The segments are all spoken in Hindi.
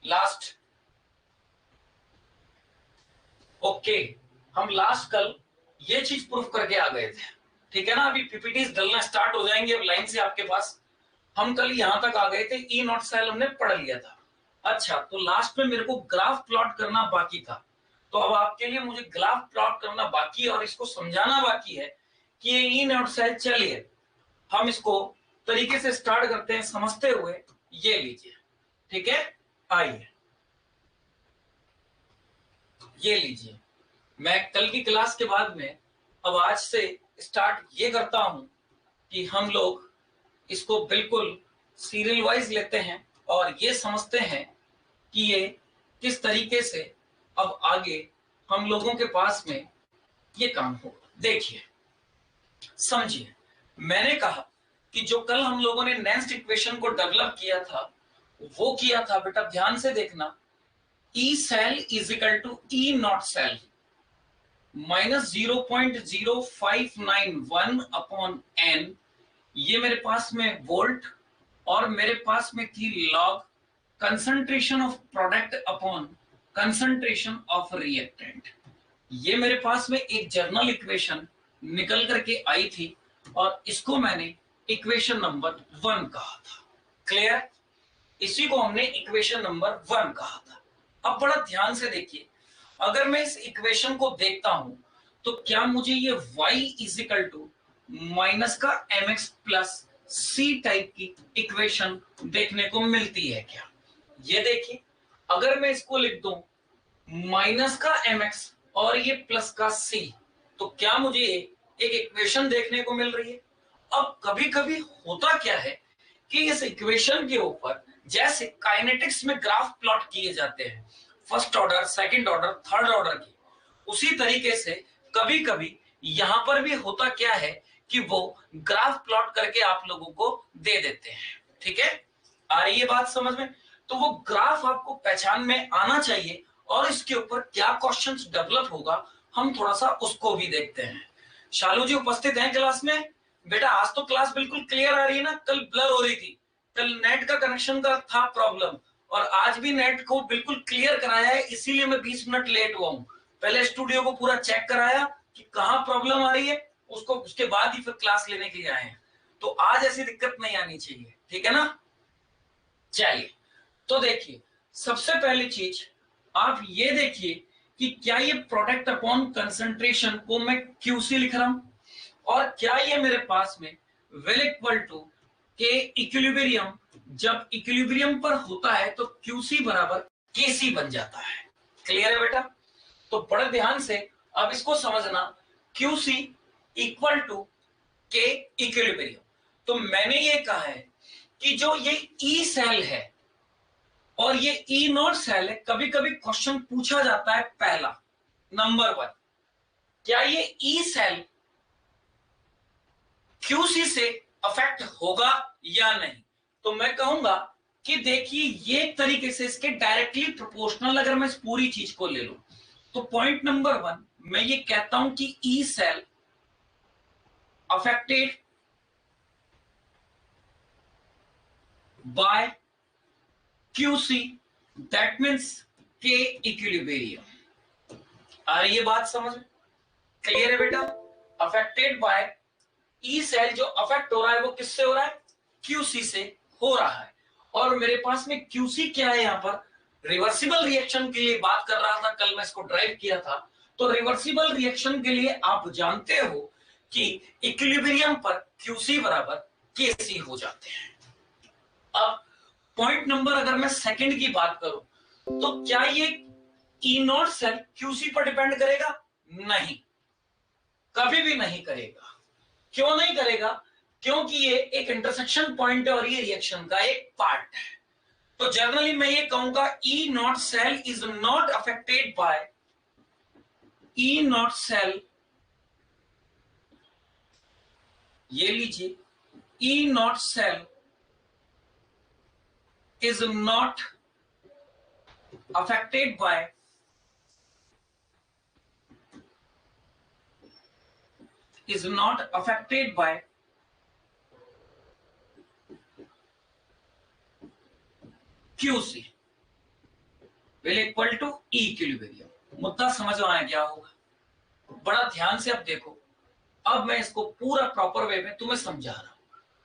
लास्ट ओके हम लास्ट कल ये चीज प्रूफ करके आ गए थे, ठीक है ना। अभी पीपीटीज डलना स्टार्ट हो जाएंगे अब लाइन से आपके पास। हम कल यहां तक आ गए थे, ई नॉट सेल हमने पढ़ लिया था। अच्छा, तो लास्ट में मेरे को ग्राफ प्लॉट करना बाकी था, तो अब आपके लिए मुझे ग्राफ प्लॉट करना बाकी है और इसको समझाना बाकी है कि ये ई नॉट सेल। चलिए हम इसको तरीके से स्टार्ट करते हैं समझते हुए। ये लीजिए, ठीक है, आइए ये लीजिए। मैं कल की क्लास के बाद में अब आज से स्टार्ट ये करता हूं कि हम लोग इसको बिल्कुल सीरियल वाइज लेते हैं और ये समझते हैं कि ये किस तरीके से अब आगे हम लोगों के पास में ये काम होगा। देखिए समझिए, मैंने कहा कि जो कल हम लोगों ने नेक्स्ट इक्वेशन को डेवलप किया था वो किया था बेटा, ध्यान से देखना, E cell is equal to E naught cell minus 0.0591 upon N. ये मेरे पास में वोल्ट और मेरे पास में थी log concentration of product upon concentration of reactant. ये मेरे पास में एक जर्नल इक्वेशन निकल करके आई थी और इसको मैंने इक्वेशन नंबर 1 कहा था। क्लियर? इसी को हमने इक्वेशन नंबर 1 कहा था। अब बड़ा ध्यान से देखिए, अगर मैं इस इक्वेशन को देखता हूं तो क्या मुझे ये y is equal to minus का mx प्लस सी टाइप की इक्वेशन देखने को मिलती है क्या? ये देखिए, अगर मैं इसको लिख दूं माइनस का mx और ये प्लस का c, तो क्या मुझे एक इक्वेशन देखने को मिल रही है। अब कभी कभी होता क्या है कि इस इक्वेशन के ऊपर जैसे काइनेटिक्स में ग्राफ प्लॉट किए जाते हैं first order, second order, third order की, उसी तरीके से कभी कभी यहां पर भी होता क्या है कि वो ग्राफ प्लॉट करके आप लोगों को दे देते हैं। ठीक है, आ रही है बात समझ में? तो वो ग्राफ आपको पहचान में आना चाहिए और इसके ऊपर क्या क्वेश्चंस डेवलप होगा हम थोड़ा सा उसको भी देखते हैं। शालू जी उपस्थित हैं क्लास में? बेटा आज तो क्लास बिल्कुल क्लियर आ रही है ना, कल ब्लर हो रही थी, कल नेट का कनेक्शन का था प्रॉब्लम और आज भी नेट को बिल्कुल क्लियर कराया है, इसीलिए मैं 20 मिनट लेट हुआ हूं। पहले स्टूडियो को पूरा चेक कराया कि कहां प्रॉब्लम आ रही है, उसको उसके बाद ही फिर क्लास लेने के लिए आए हैं। तो आज ऐसी दिक्कत नहीं आनी चाहिए, ठीक है ना। चलिए, तो देखिए सबसे पहली चीज आप ये देखिए कि क्या ये प्रोडक्ट अपॉन कंसंट्रेशन को मैं क्यूसी लिख रहा हूं और क्या ये मेरे पास में विल इक्वल टू के इक्विलिब्रियम, जब इक्विलिब्रियम पर होता है तो क्यूसी बराबर केसी बन जाता है। क्लियर है बेटा? तो बड़े ध्यान से अब इसको समझना, क्यूसी इक्वल टू के इक्विलिब्रियम। तो मैंने ये कहा है कि जो ये ई सेल है और ये ई नॉट सेल है, कभी कभी क्वेश्चन पूछा जाता है पहला नंबर 1, क्या ये ई सेल क्यूसी से अफेक्ट होगा या नहीं? तो मैं कहूंगा कि देखिए ये एक तरीके से इसके डायरेक्टली प्रोपोर्शनल, अगर मैं इस पूरी चीज को ले लूं तो पॉइंट नंबर 1 मैं ये कहता हूं कि E cell affected by Q C, that means K equilibrium. आ रही है बात समझ में? क्लियर है बेटा? अफेक्टेड बाय ई सेल, जो अफेक्ट हो रहा है वो किससे हो रहा है? क्यूसी से हो रहा है। और मेरे पास में क्यूसी क्या है, यहां पर रिवर्सिबल रिएक्शन के लिए बात कर रहा था, कल मैं इसको ड्राइव किया था। तो रिवर्सिबल रिएक्शन के लिए आप जानते हो कि इक्विलिब्रियम पर क्यूसी बराबर केसी हो जाते हैं। अब पॉइंट नंबर अगर मैं सेकंड की बात करूं तो क्या ये ई नॉट सेल क्यूसी पर डिपेंड करेगा? नहीं, कभी भी नहीं करेगा। क्यों नहीं करेगा? क्योंकि ये एक इंटरसेक्शन पॉइंट है और ये रिएक्शन का एक पार्ट है। तो जनरली मैं ये कहूंगा E naught cell is not affected by, E naught cell, ये लीजिए, E naught cell is not affected by is not affected by QC. Will equal to E equilibrium. मुद्दा समझ में आया क्या होगा? बड़ा ध्यान से अब देखो, अब मैं इसको पूरा प्रॉपर वे में तुम्हें समझा रहा हूं।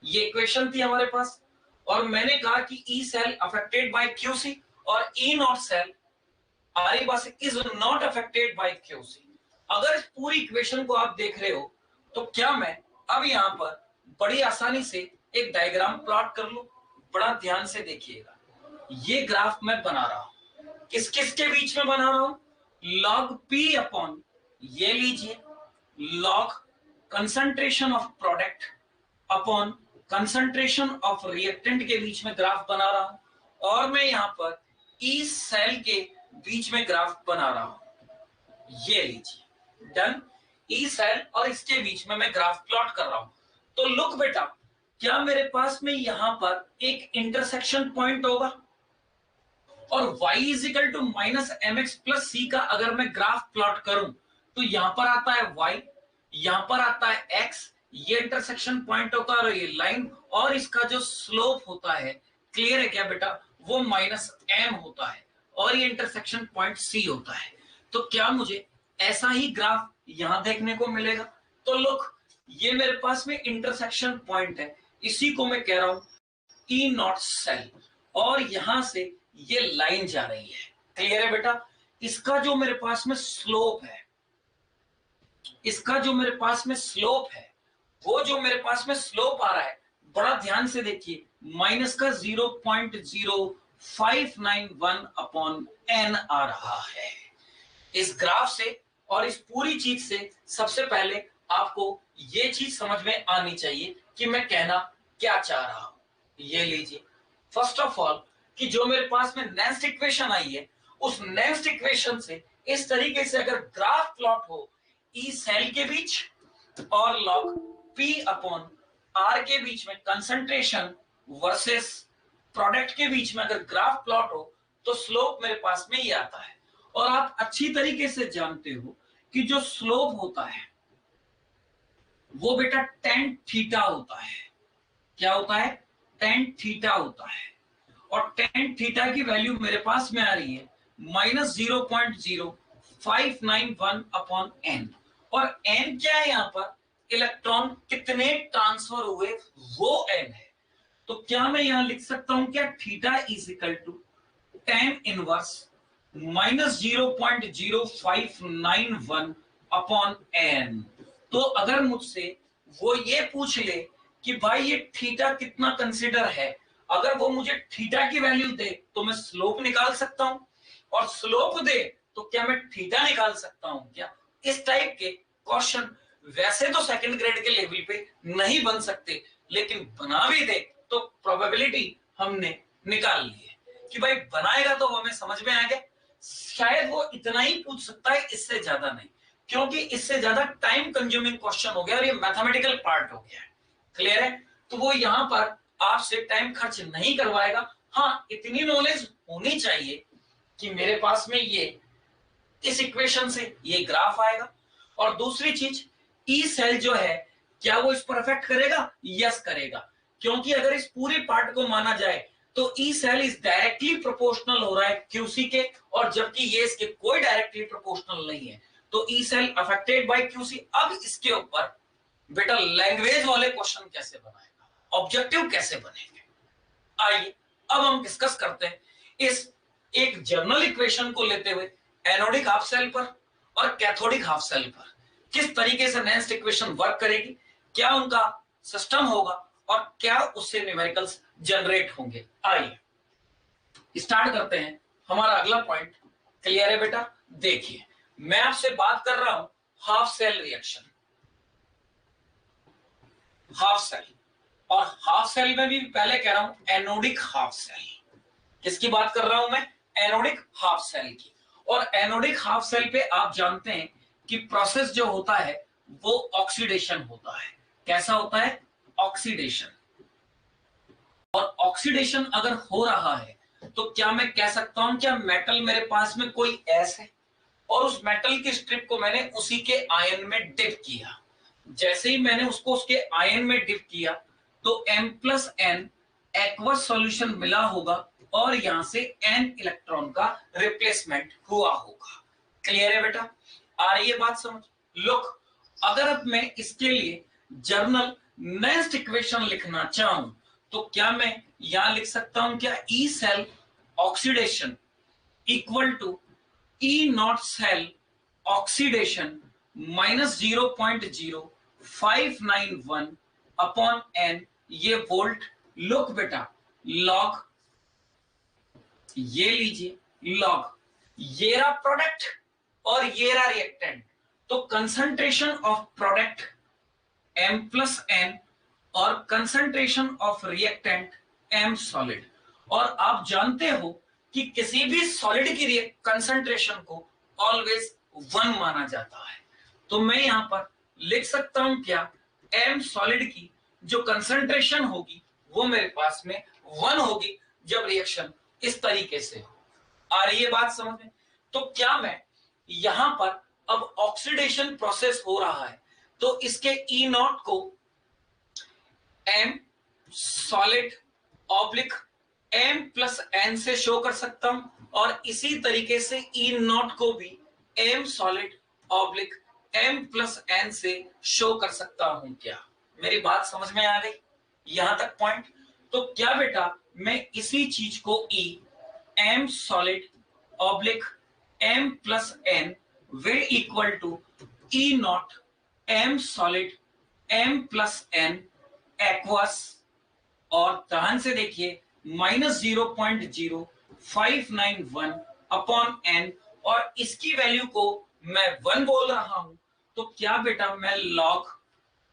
ये इक्वेशन थी हमारे पास, और मैंने कहा कि E cell affected by QC और ई नॉट सेल हमारे पास is not affected by QC. अगर इस पूरी इक्वेशन को आप देख रहे हो तो क्या मैं अब यहां पर बड़ी आसानी से एक डायग्राम प्लॉट कर लूं? बड़ा ध्यान से देखिएगा, ये ग्राफ मैं बना रहा हूं, किस किस के बीच में बना रहा हूं? लॉग पी अपॉन, ये लीजिए, log concentration of product upon concentration of reactant के बीच में ग्राफ बना रहा हूं, और मैं यहां पर ई सेल के बीच में ग्राफ बना रहा हूं। ये लीजिए, डन। ई सेल और इसके बीच में मैं ग्राफ प्लॉट कर रहा हूं। तो लुक बेटा, क्या मेरे पास में यहां पर एक इंटरसेक्शन पॉइंट होगा? और y is equal to minus m x plus c का अगर मैं ग्राफ प्लॉट करूं तो यहां पर आता है y, यहां पर आता है x, ये इंटरसेक्शन पॉइंट होता है और ये लाइन, और इसका जो स्लोप होता है, क्लियर है क्या बेटा, वो माइनस m होता है, और ये इंटरसेक्शन पॉइंट c होता है। तो क्या मुझे ऐसा ही ग्राफ यहां देखने को मिलेगा? तो लुक, ये मेरे पास में इंटरसेक्शन पॉइंट है, इसी को मैं कह रहा हूं ई नॉट सेल, और यहां से ये लाइन जा रही है, क्लियर है बेटा। इसका जो मेरे पास में स्लोप है, इसका जो मेरे पास में स्लोप है, वो जो मेरे पास में स्लोप आ रहा है, बड़ा ध्यान से देखिए, माइनस का 0.0591 अपॉन एन आ रहा है। इस ग्राफ से और इस पूरी चीज से सबसे पहले आपको ये चीज समझ में आनी चाहिए कि मैं कहना क्या चाह रहा हूं। ये लीजिए, फर्स्ट ऑफ ऑल कि जो मेरे पास में नेक्स्ट इक्वेशन आई है, उस नेक्स्ट इक्वेशन से इस तरीके से अगर ग्राफ प्लॉट हो, ई सेल के बीच और लॉग पी अपॉन आर के बीच में कंसंट्रेशन वर्सेस प्रोडक्ट के बीच में अगर ग्राफ प्लॉट हो, तो स्लोप मेरे पास में ये आता है। और आप अच्छी तरीके से जानते हो कि जो स्लोप होता है वो बेटा tan थीटा होता है। क्या होता है? tan थीटा होता है, और tan थीटा की वैल्यू मेरे पास में आ रही है माइनस 0.0591 अपॉन एन। और एन क्या है? यहाँ पर इलेक्ट्रॉन कितने ट्रांसफर हुए वो एन है। तो क्या मैं यहां लिख सकता हूं क्या, theta is equal to tan inverse minus 0.0591 upon N. तो अगर मुझसे वो ये पूछ ले कि भाई ये थीटा कितना कंसिडर है, अगर वो मुझे थीटा की वैल्यू दे तो मैं स्लोप निकाल सकता हूं, और स्लोप दे तो क्या मैं थीटा निकाल सकता हूं क्या? इस टाइप के क्वेश्चन वैसे तो सेकंड ग्रेड के लेवल पे नहीं बन सकते, लेकिन बना भी दे तो प्रोबेबिलिटी हमने निकाल ली है कि भाई बनाएगा तो हमें समझ में आ गया। शायद वो इतना ही पूछ सकता है, इससे ज्यादा नहीं, क्योंकि इससे ज्यादा टाइम कंज्यूमिंग क्वेश्चन हो गया और ये मैथमेटिकल पार्ट हो गया है, क्लियर है। तो वो यहाँ पर आपसे टाइम खर्च नहीं करवाएगा। हाँ, इतनी नॉलेज होनी चाहिए कि मेरे पास में ये इस इक्वेशन से ये ग्राफ आएगा। और दूसरी चीज, ई सेल जो है क्या वो इस पर अफेक्ट करेगा? यस करेगा, क्योंकि अगर इस पूरे पार्ट को माना जाए तो E cell is directly proportional हो रहा है क्यूसी के, और जबकि ये इसके कोई डायरेक्टली प्रोपोर्शनल नहीं है, तो E cell affected by Q C. अब इसके ऊपर बेटा लैंग्वेज वाले क्वेश्चन कैसे बनाएगा, ऑब्जेक्टिव कैसे बनेंगे, आइए अब हम डिस्कस करते हैं इस एक जर्नल इक्वेशन को लेते हुए एनोडिक हाफ सेल पर और कैथोडिक हाफ सेल पर किस तरीके से नेक्स्ट इक्वेशन वर्क करेगी, क्या उनका सिस्टम होगा और क्या उससे न्यूमेरिकल्स जनरेट होंगे। आइए स्टार्ट करते हैं हमारा अगला पॉइंट। क्लियर है बेटा? देखिए, मैं आपसे बात कर रहा हूं half cell reaction, half cell, और हाफ सेल में भी पहले कह रहा हूं एनोडिक हाफ सेल। किसकी बात कर रहा हूं मैं? एनोडिक हाफ सेल की। और एनोडिक हाफ सेल पे आप जानते हैं कि प्रोसेस जो होता है वो ऑक्सीडेशन होता है। कैसा होता है? ऑक्सीडेशन। और ऑक्सीडेशन अगर हो रहा है तो क्या मैं कह सकता हूं क्या मेटल मेरे पास में कोई एस है और उस मेटल की स्ट्रिप को मैंने उसी के आयन में डिप किया, जैसे ही मैंने उसको उसके आयन में डिप किया तो M+N एक्वस सॉल्यूशन मिला होगा और यहां से n इलेक्ट्रॉन का रिप्लेसमेंट हुआ होगा। क्लियर है बेटा? आ रही है बात समझ? लुक, अगर अब मैं इसके लिए जर्नल नेक्स्ट इक्वेशन लिखना चाहूं तो क्या मैं यहां लिख सकता हूं क्या? E cell oxidation equal to E naught cell oxidation minus 0.0591 upon N, ये वोल्ट। लुक बेटा, लॉग, ये लीजिए लॉग, ये रहा प्रोडक्ट और ये रहा रिएक्टेंट, तो concentration of product m plus n और concentration of reactant m solid. और आप जानते हो कि किसी भी सॉलिड की कंसंट्रेशन को ऑलवेज 1 माना जाता है, तो मैं यहां पर लिख सकता हूं क्या? m सॉलिड की जो कंसंट्रेशन होगी वो मेरे पास में 1 होगी जब रिएक्शन इस तरीके से हो। आ रही है बात समझ में? तो क्या मैं यहां पर अब ऑक्सीडेशन प्रोसेस हो रहा है तो इसके ई नॉट को m solid oblique m plus n से शो कर सकता हूं, और इसी तरीके से ई नॉट को भी m solid oblique m plus n से शो कर सकता हूं। क्या मेरी बात समझ में आ गई यहां तक पॉइंट? तो क्या बेटा मैं इसी चीज को E m solid oblique m plus n will equal to E naught m solid m plus n aqueous, और ध्यान से देखिए माइनस 0.0591 अपॉन n, और इसकी वैल्यू को मैं 1 बोल रहा हूं, तो क्या बेटा मैं लॉग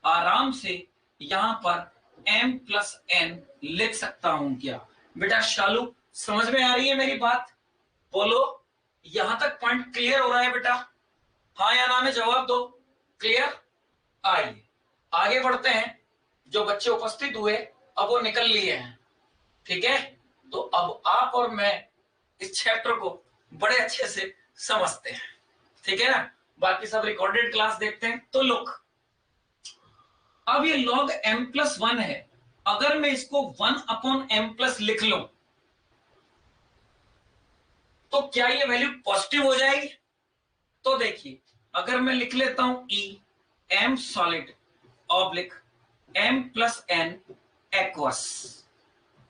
आराम से यहां पर m प्लस n लिख सकता हूं। क्या बेटा शालू समझ में आ रही है मेरी बात? बोलो, यहां तक पॉइंट क्लियर हो रहा है बेटा? हाँ या ना में जवाब दो। क्लियर? आइए आगे बढ़ते हैं। जो बच्चे उपस्थित हुए अब वो निकल लिए हैं, ठीक है? तो अब आप और मैं इस चैप्टर को बड़े अच्छे से समझते हैं, ठीक है ना? बाकी सब रिकॉर्डेड क्लास देखते हैं। तो लुक, अब ये log m प्लस 1 है, अगर मैं इसको 1 अपॉन m प्लस लिख लूं तो क्या ये वैल्यू पॉजिटिव हो जाएगी? तो देखिए, अगर मैं लिख लेता हूं E m solid oblique m plus n aqueous,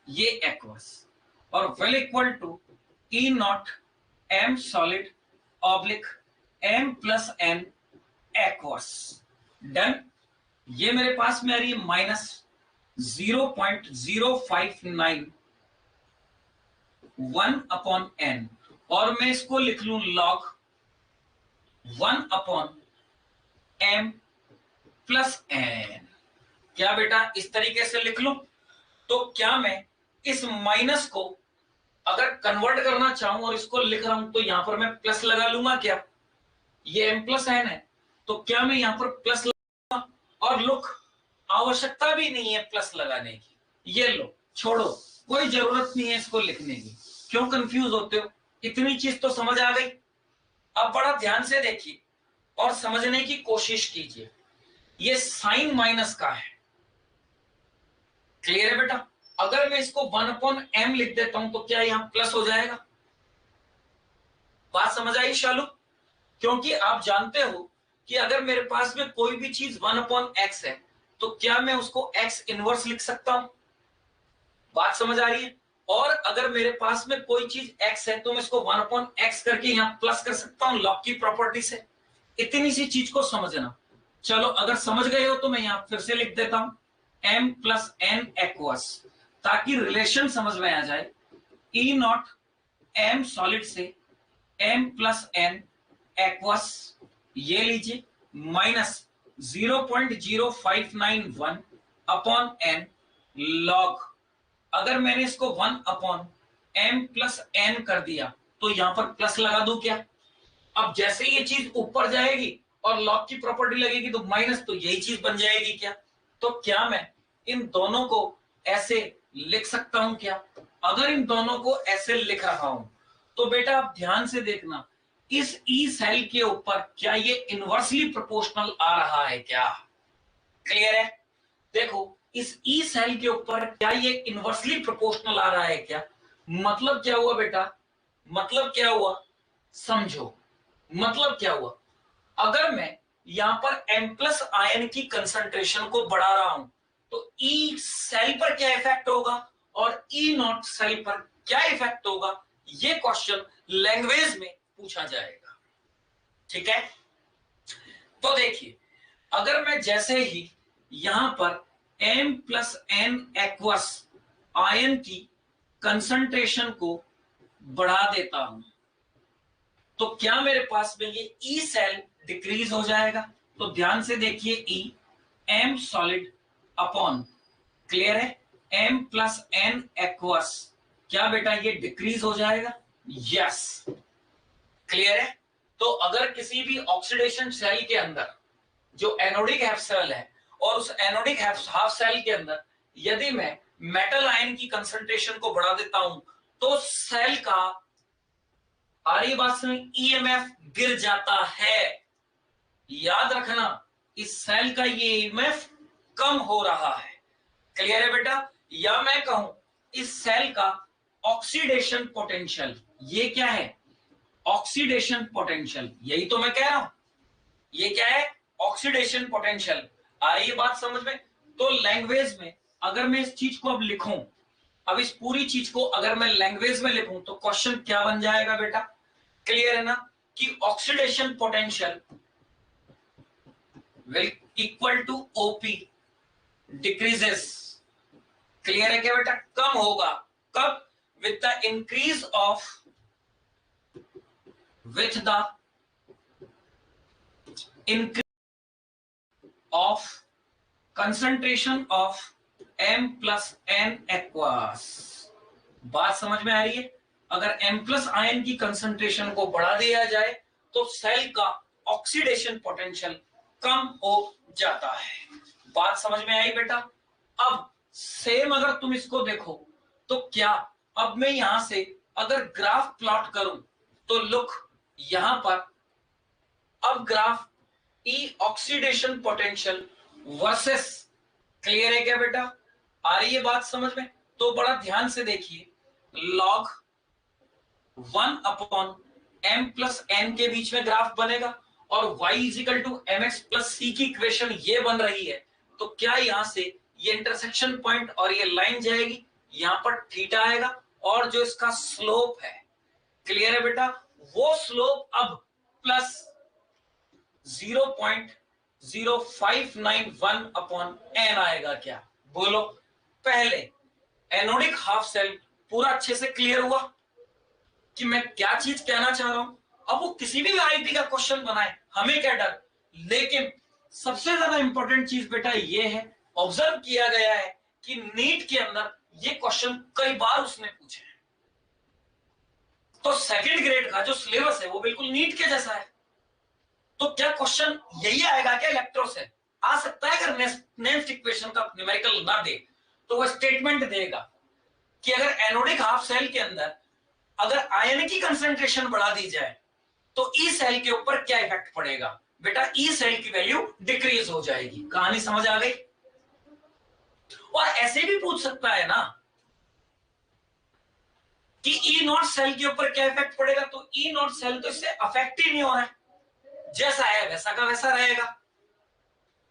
ये एक्वस, और will equal to E naught m solid oblique m plus n aqueous. Done. ये मेरे पास में आ रही है माइनस 0.0591 अपॉन n, और मैं इसको लिख लूं log 1 upon m plus n। क्या बेटा इस तरीके से लिख लूं? तो क्या मैं इस माइनस को अगर कन्वर्ट करना चाहूं और इसको लिख रहा हूं तो यहां पर मैं प्लस लगा लूंगा। क्या ये m प्लस n है, तो क्या मैं यहां पर प्लस लगा? और लुक, आवश्यकता भी नहीं है प्लस लगाने की, ये लो छोड़ो, कोई जरूरत नहीं है इसको लिखने की। क्यों कंफ्यूज होते हो? इतनी चीज तो समझ आ गई। अब बड़ा ध्यान से देखिए और समझने की कोशिश कीजिए। ये साइन माइनस का है, क्लियर है बेटा? अगर मैं इसको 1 अपॉन m लिख देता हूं तो क्या यहां प्लस हो जाएगा? बात समझ आई शालू? क्योंकि आप जानते हो कि अगर मेरे पास में कोई भी चीज 1 अपॉन x है तो क्या मैं उसको x इनवर्स लिख सकता हूं? बात समझ आ रही है? और अगर मेरे पास में कोई चीज x है तो मैं इसको 1 अपॉन x करके यहां प्लस कर सकता हूं लॉग की प्रॉपर्टी से। इतनी सी चीज को समझना। चलो अगर समझ गए हो तो मैं यहां फिर से लिख देता हूं m प्लस n एक्वस, ताकि रिलेशन समझ में आ जाए। ई नॉट m सॉलिड से m प्लस n एक्वस, ये लीजिए माइनस 0.0591 अपॉन n लॉग, अगर मैंने इसको 1 अपॉन m प्लस n कर दिया तो यहां पर प्लस लगा दूं क्या? अब जैसे ये चीज ऊपर जाएगी और लॉग की प्रॉपर्टी लगेगी तो माइनस, तो यही चीज बन जाएगी। क्या तो क्या मैं इन दोनों को ऐसे लिख सकता हूं? क्या अगर इन दोनों को ऐसे लिख रहा हूं तो बेटा आप ध्यान से देखना, इस ई सेल के ऊपर क्या ये इनवर्सली प्रोपोर्शनल आ रहा है? क्या क्लियर है? देखो इस ई सेल के ऊपर क्या ये इनवर्सली प्रोपोर्शनल आ रहा है? क्या मतलब क्या हुआ बेटा, मतलब क्या हुआ, समझो मतलब क्या हुआ। अगर मैं यहां पर M प्लस आयन की कंसंट्रेशन को बढ़ा रहा हूं तो E सेल पर क्या इफेक्ट होगा और E नॉट सेल पर क्या इफेक्ट होगा, ये क्वेश्चन लैंग्वेज में पूछा जाएगा। ठीक है, तो देखिए अगर मैं जैसे ही यहां पर M plus N aqueous ion की कंसंट्रेशन को बढ़ा देता हूं तो क्या मेरे पास में ये ई सेल डिक्रीज हो जाएगा। तो ध्यान से देखिए, E M solid upon, clear है, एम प्लस एन एक्वस, क्या बेटा ये डिक्रीज हो जाएगा, यस, क्लियर है। तो अगर किसी भी ऑक्सीडेशन सेल के अंदर जो एनोडिक हाफ सेल है और उस एनोडिक हाफ सेल के अंदर यदि मैं मेटल आयन की कंसंट्रेशन को बढ़ा देता हूं तो सेल का, आ रही बात समझ, ईएमएफ गिर जाता है। याद रखना इस सेल का ये ईएमएफ कम हो रहा है, क्लियर है बेटा। या मैं कहूं इस सेल का ऑक्सीडेशन पोटेंशियल, ये क्या है, ऑक्सीडेशन पोटेंशियल, यही तो मैं कह रहा हूं, ये क्या है, ऑक्सीडेशन पोटेंशियल। आ रही है बात समझ में। तो लैंग्वेज में अगर मैं इस चीज को अब लिखूं, अब इस पूरी चीज को अगर मैं लैंग्वेज में लिखूं तो क्वेश्चन क्या बन जाएगा बेटा, क्लियर है ना, कि oxidation potential will equal to OP decreases, clear है क्या बेटा, कम होगा, कब, with the increase of, with the increase of concentration of M plus N aqueous. बात समझ में आ रही है। अगर M प्लस आयन की कंसंट्रेशन को बढ़ा दिया जाए तो सेल का ऑक्सीडेशन पोटेंशियल कम हो जाता है। बात समझ में आई बेटा। अब सेम अगर तुम इसको देखो तो क्या, अब मैं यहां से अगर ग्राफ प्लॉट करूं तो लुक यहां पर, अब ग्राफ ई ऑक्सीडेशन पोटेंशियल वर्सेस, क्लियर है क्या बेटा, आ रही है बात समझ में। तो बड़ा ध्यान से देखिए, लॉग 1/m प्लस n के बीच में ग्राफ बनेगा और y is equal to mx plus c की इक्वेशन ये बन रही है। तो क्या यहां से ये इंटरसेक्शन पॉइंट और ये लाइन जाएगी, यहां पर थीटा आएगा और जो इसका स्लोप है, क्लियर है बेटा, वो स्लोप अब प्लस 0.0591 अपॉन n आएगा। क्या बोलो, पहले एनोडिक हाफ सेल पूरा अच्छे से क्लियर हुआ कि मैं क्या चीज कहना चाह रहा हूं। अब वो किसी भी आईपी का क्वेश्चन बनाए, हमें क्या डर। लेकिन सबसे ज्यादा इंपॉर्टेंट चीज बेटा ये है, ऑब्जर्व किया गया है कि नीट के अंदर ये क्वेश्चन कई बार उसने पूछे हैं। तो सेकंड ग्रेड का जो सिलेबस है वो बिल्कुल नीट के जैसा है। तो क्या क्वेश्चन यही आएगा क्या इलेक्ट्रो से, आ सकता है अगर नेक्स्ट इक्वेशन का न्यूमेरिकल ना दे तो वो स्टेटमेंट देगा कि अगर एनोडिक हाफ सेल के अंदर अगर आयन की कंसंट्रेशन बढ़ा दी जाए तो ई सेल के ऊपर क्या इफेक्ट पड़ेगा। बेटा ई सेल की वैल्यू डिक्रीज हो जाएगी। कहानी समझ आ गई। और ऐसे भी पूछ सकता है ना कि ई नॉट सेल के ऊपर क्या इफेक्ट पड़ेगा, तो ई नॉट सेल तो इससे अफेक्ट ही नहीं हो रहा है, जैसा है वैसा का वैसा रहेगा।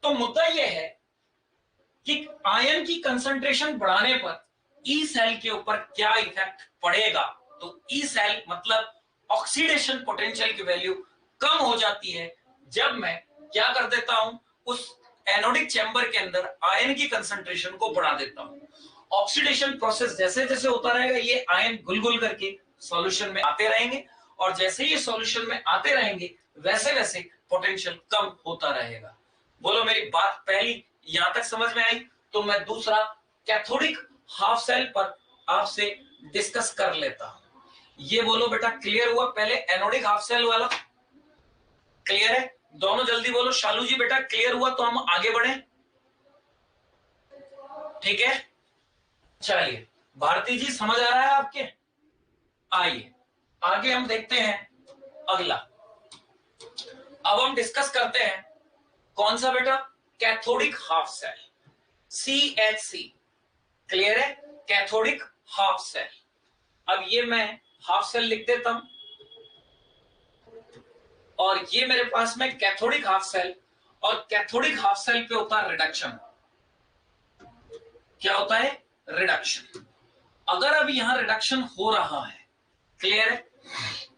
तो मुद्दा यह है कि आयन की कंसंट्रेशन बढ़ाने पर ई सेल के ऊपर क्या इफेक्ट पड़ेगा। तो ई सेल मतलब ऑक्सीडेशन पोटेंशियल की वैल्यू कम हो जाती है जब मैं क्या कर देता हूं, उस एनोडिक चैम्बर के अंदर आयन की कंसंट्रेशन को बढ़ा देता हूं। ऑक्सीडेशन प्रोसेस जैसे जैसे होता रहेगा ये आयन घुल घुल करके सॉल्यूशन में आते रहेंगे और जैसे ये सॉल्यूशन में आते रहेंगे वैसे वैसे पोटेंशियल कम होता रहेगा। बोलो मेरी बात पहली यहां तक समझ में आई। तो मैं दूसरा कैथोडिक हाफ सेल पर आपसे डिस्कस कर लेता हूं। ये बोलो बेटा क्लियर हुआ, पहले एनोडिक हाफ सेल वाला क्लियर है, दोनों जल्दी बोलो। शालू जी बेटा क्लियर हुआ तो हम आगे बढ़े, ठीक है। चलिए भारती जी समझ आ रहा है आपके, आइए आगे हम देखते हैं अगला। अब हम डिस्कस करते हैं कौन सा बेटा, cathodic half cell, CHC, clear है, कैथोडिक हाफ सेल। अब ये मैं हाफ सेल लिख देता हूं, और ये मेरे पास में कैथोडिक हाफ सेल, और कैथोडिक हाफ सेल पे होता है रिडक्शन। क्या होता है? रिडक्शन। अगर अब यहां रिडक्शन हो रहा है, क्लियर है,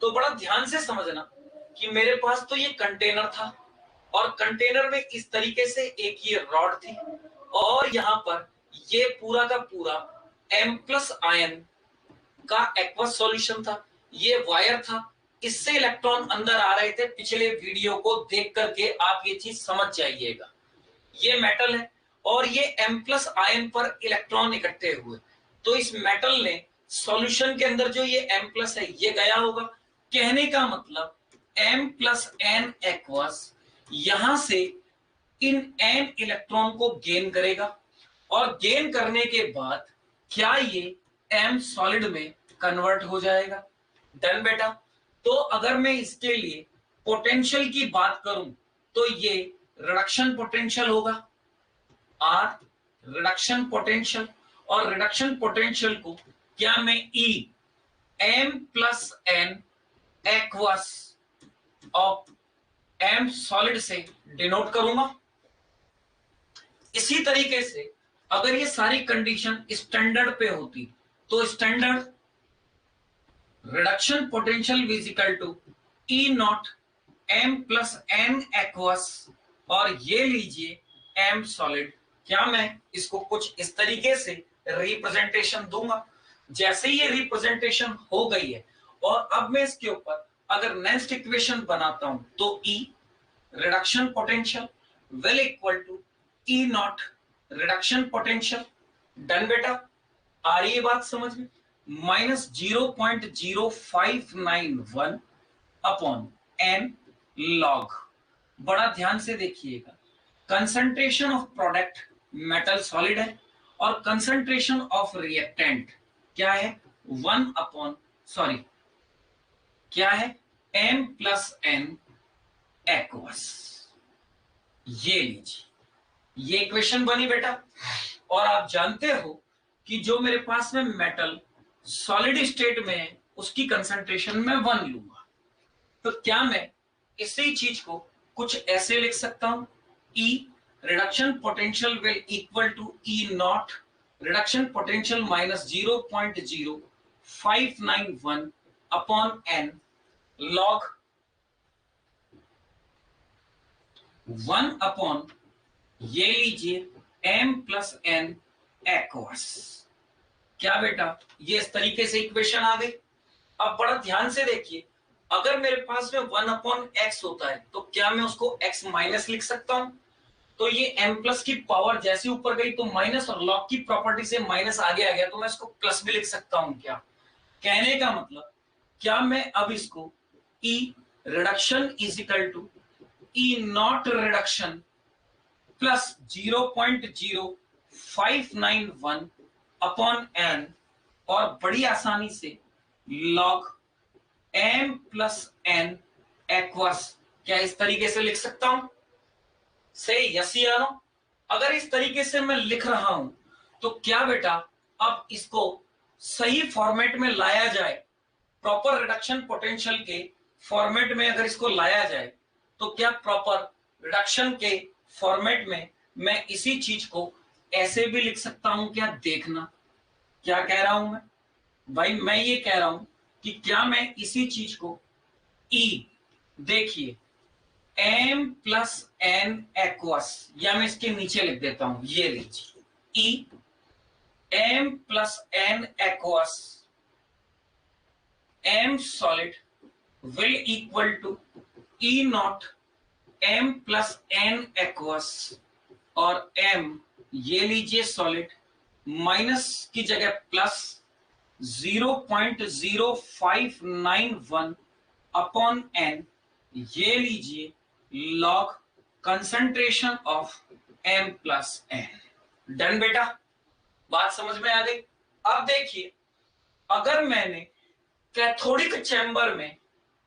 तो बड़ा ध्यान से समझना कि मेरे पास तो ये कंटेनर था, और कंटेनर में इस तरीके से एक ये रॉड थी, और यहां पर ये पूरा का पूरा M प्लस आयन का एक्वस सॉल्यूशन था, ये वायर था, इससे इलेक्ट्रॉन अंदर आ रहे थे। पिछले वीडियो को देख करके आप ये चीज समझ जाइएगा। ये मेटल है और ये M प्लस आयन पर इलेक्ट्रॉन इकट्ठे हुए, तो इस मेटल ने सॉल्यूशन के अंदर जो ये M प्लस है ये गया होगा। कहने का मतलब M प्लस N एक्वस यहां से इन N इलेक्ट्रॉन को गेन करेगा, और गेन करने के बाद क्या ये M सॉलिड में कन्वर्ट हो जाएगा। डन बेटा। तो अगर मैं इसके लिए पोटेंशियल की बात करूं तो ये रिडक्शन पोटेंशियल होगा, R रिडक्शन पोटेंशियल, और रिडक्शन पोटेंशियल को क्या मैं E M plus N aqueous of M solid से डिनोट करूंगा। इसी तरीके से अगर ये सारी कंडीशन स्टैंडर्ड पे होती तो standard reduction potential is equal to E naught M plus N aqueous, और ये लीजिए M सॉलिड। क्या मैं इसको कुछ इस तरीके से रिप्रेजेंटेशन दूंगा? जैसे ही ये रिप्रेजेंटेशन हो गई है, और अब मैं इसके ऊपर अगर नेक्स्ट इक्वेशन बनाता हूं तो E reduction potential will equal to E naught reduction potential. Done बेटा। आ रही है बात समझ में? Minus 0.0591 upon N log. बड़ा ध्यान से देखिएगा, concentration of product metal solid है, और कंसंट्रेशन ऑफ रिएक्टेंट क्या है? 1 अपॉन सॉरी क्या है? M plus N aqueous. ये लीजिए, ये इक्वेशन बनी बेटा। और आप जानते हो कि जो मेरे पास में मेटल सॉलिड स्टेट में है उसकी कंसंट्रेशन में 1 लूंगा, तो क्या मैं इसी चीज को कुछ ऐसे लिख सकता हूं? E reduction potential will equal to E naught reduction potential minus 0.0591 upon N log 1 upon ये लीजिए M प्लस N एक्वस। क्या बेटा? ये इस तरीके से इक्वेशन आ गई। अब बड़ा ध्यान से देखिए, अगर मेरे पास में 1 अपॉन एक्स होता है तो क्या मैं उसको x माइनस लिख सकता हूं? तो ये m प्लस की पावर जैसे ऊपर गई तो माइनस, और लॉग की प्रॉपर्टी से माइनस आगे आ गया तो मैं इसको प्लस भी लिख सकता हूं क्या? कहने का मतलब क्या मैं अब इसको E reduction is equal to E naught reduction plus 0.0591 upon n, और बड़ी आसानी से log M plus N aqueous क्या इस तरीके से लिख सकता हूं? से यस या नो? अगर इस तरीके से मैं लिख रहा हूं तो क्या बेटा अब इसको सही फॉर्मेट में लाया जाए, प्रॉपर रिडक्शन पोटेंशियल के फॉर्मेट में अगर इसको लाया जाए तो क्या प्रॉपर रिडक्शन के फॉर्मेट में मैं इसी चीज को ऐसे भी लिख सकता हूं क्या? देखना क्या कह रहा हूं मैं भाई। मैं ये कह रहा हूं कि क्या मैं इसी चीज को E देखिए M प्लस N एक्वस, या मैं इसके नीचे लिख देता हूं, ये लीजिए E M plus N aqueous M solid will equal to E naught M plus N aqueous, और M ये लीजिए सॉलिड, माइनस की जगह प्लस 0.0591 अपॉन N, ये लीजिए log concentration of M plus N। Done बेटा। बात समझ में आ गई? अब देखिए, अगर मैंने कैथोडिक चैम्बर में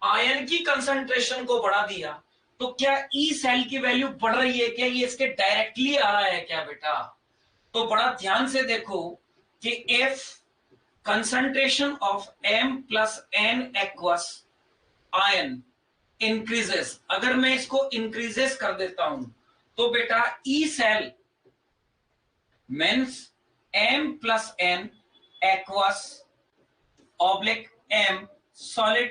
आयन की कंसंट्रेशन को बढ़ा दिया तो क्या ई सेल की वैल्यू बढ़ रही है क्या? ये इसके डायरेक्टली आ रहा है क्या बेटा? तो बड़ा ध्यान से देखो कि F concentration of M plus N aqueous ion increases, अगर मैं इसको increases कर देता हूं तो बेटा E cell means M plus N aqueous oblique M solid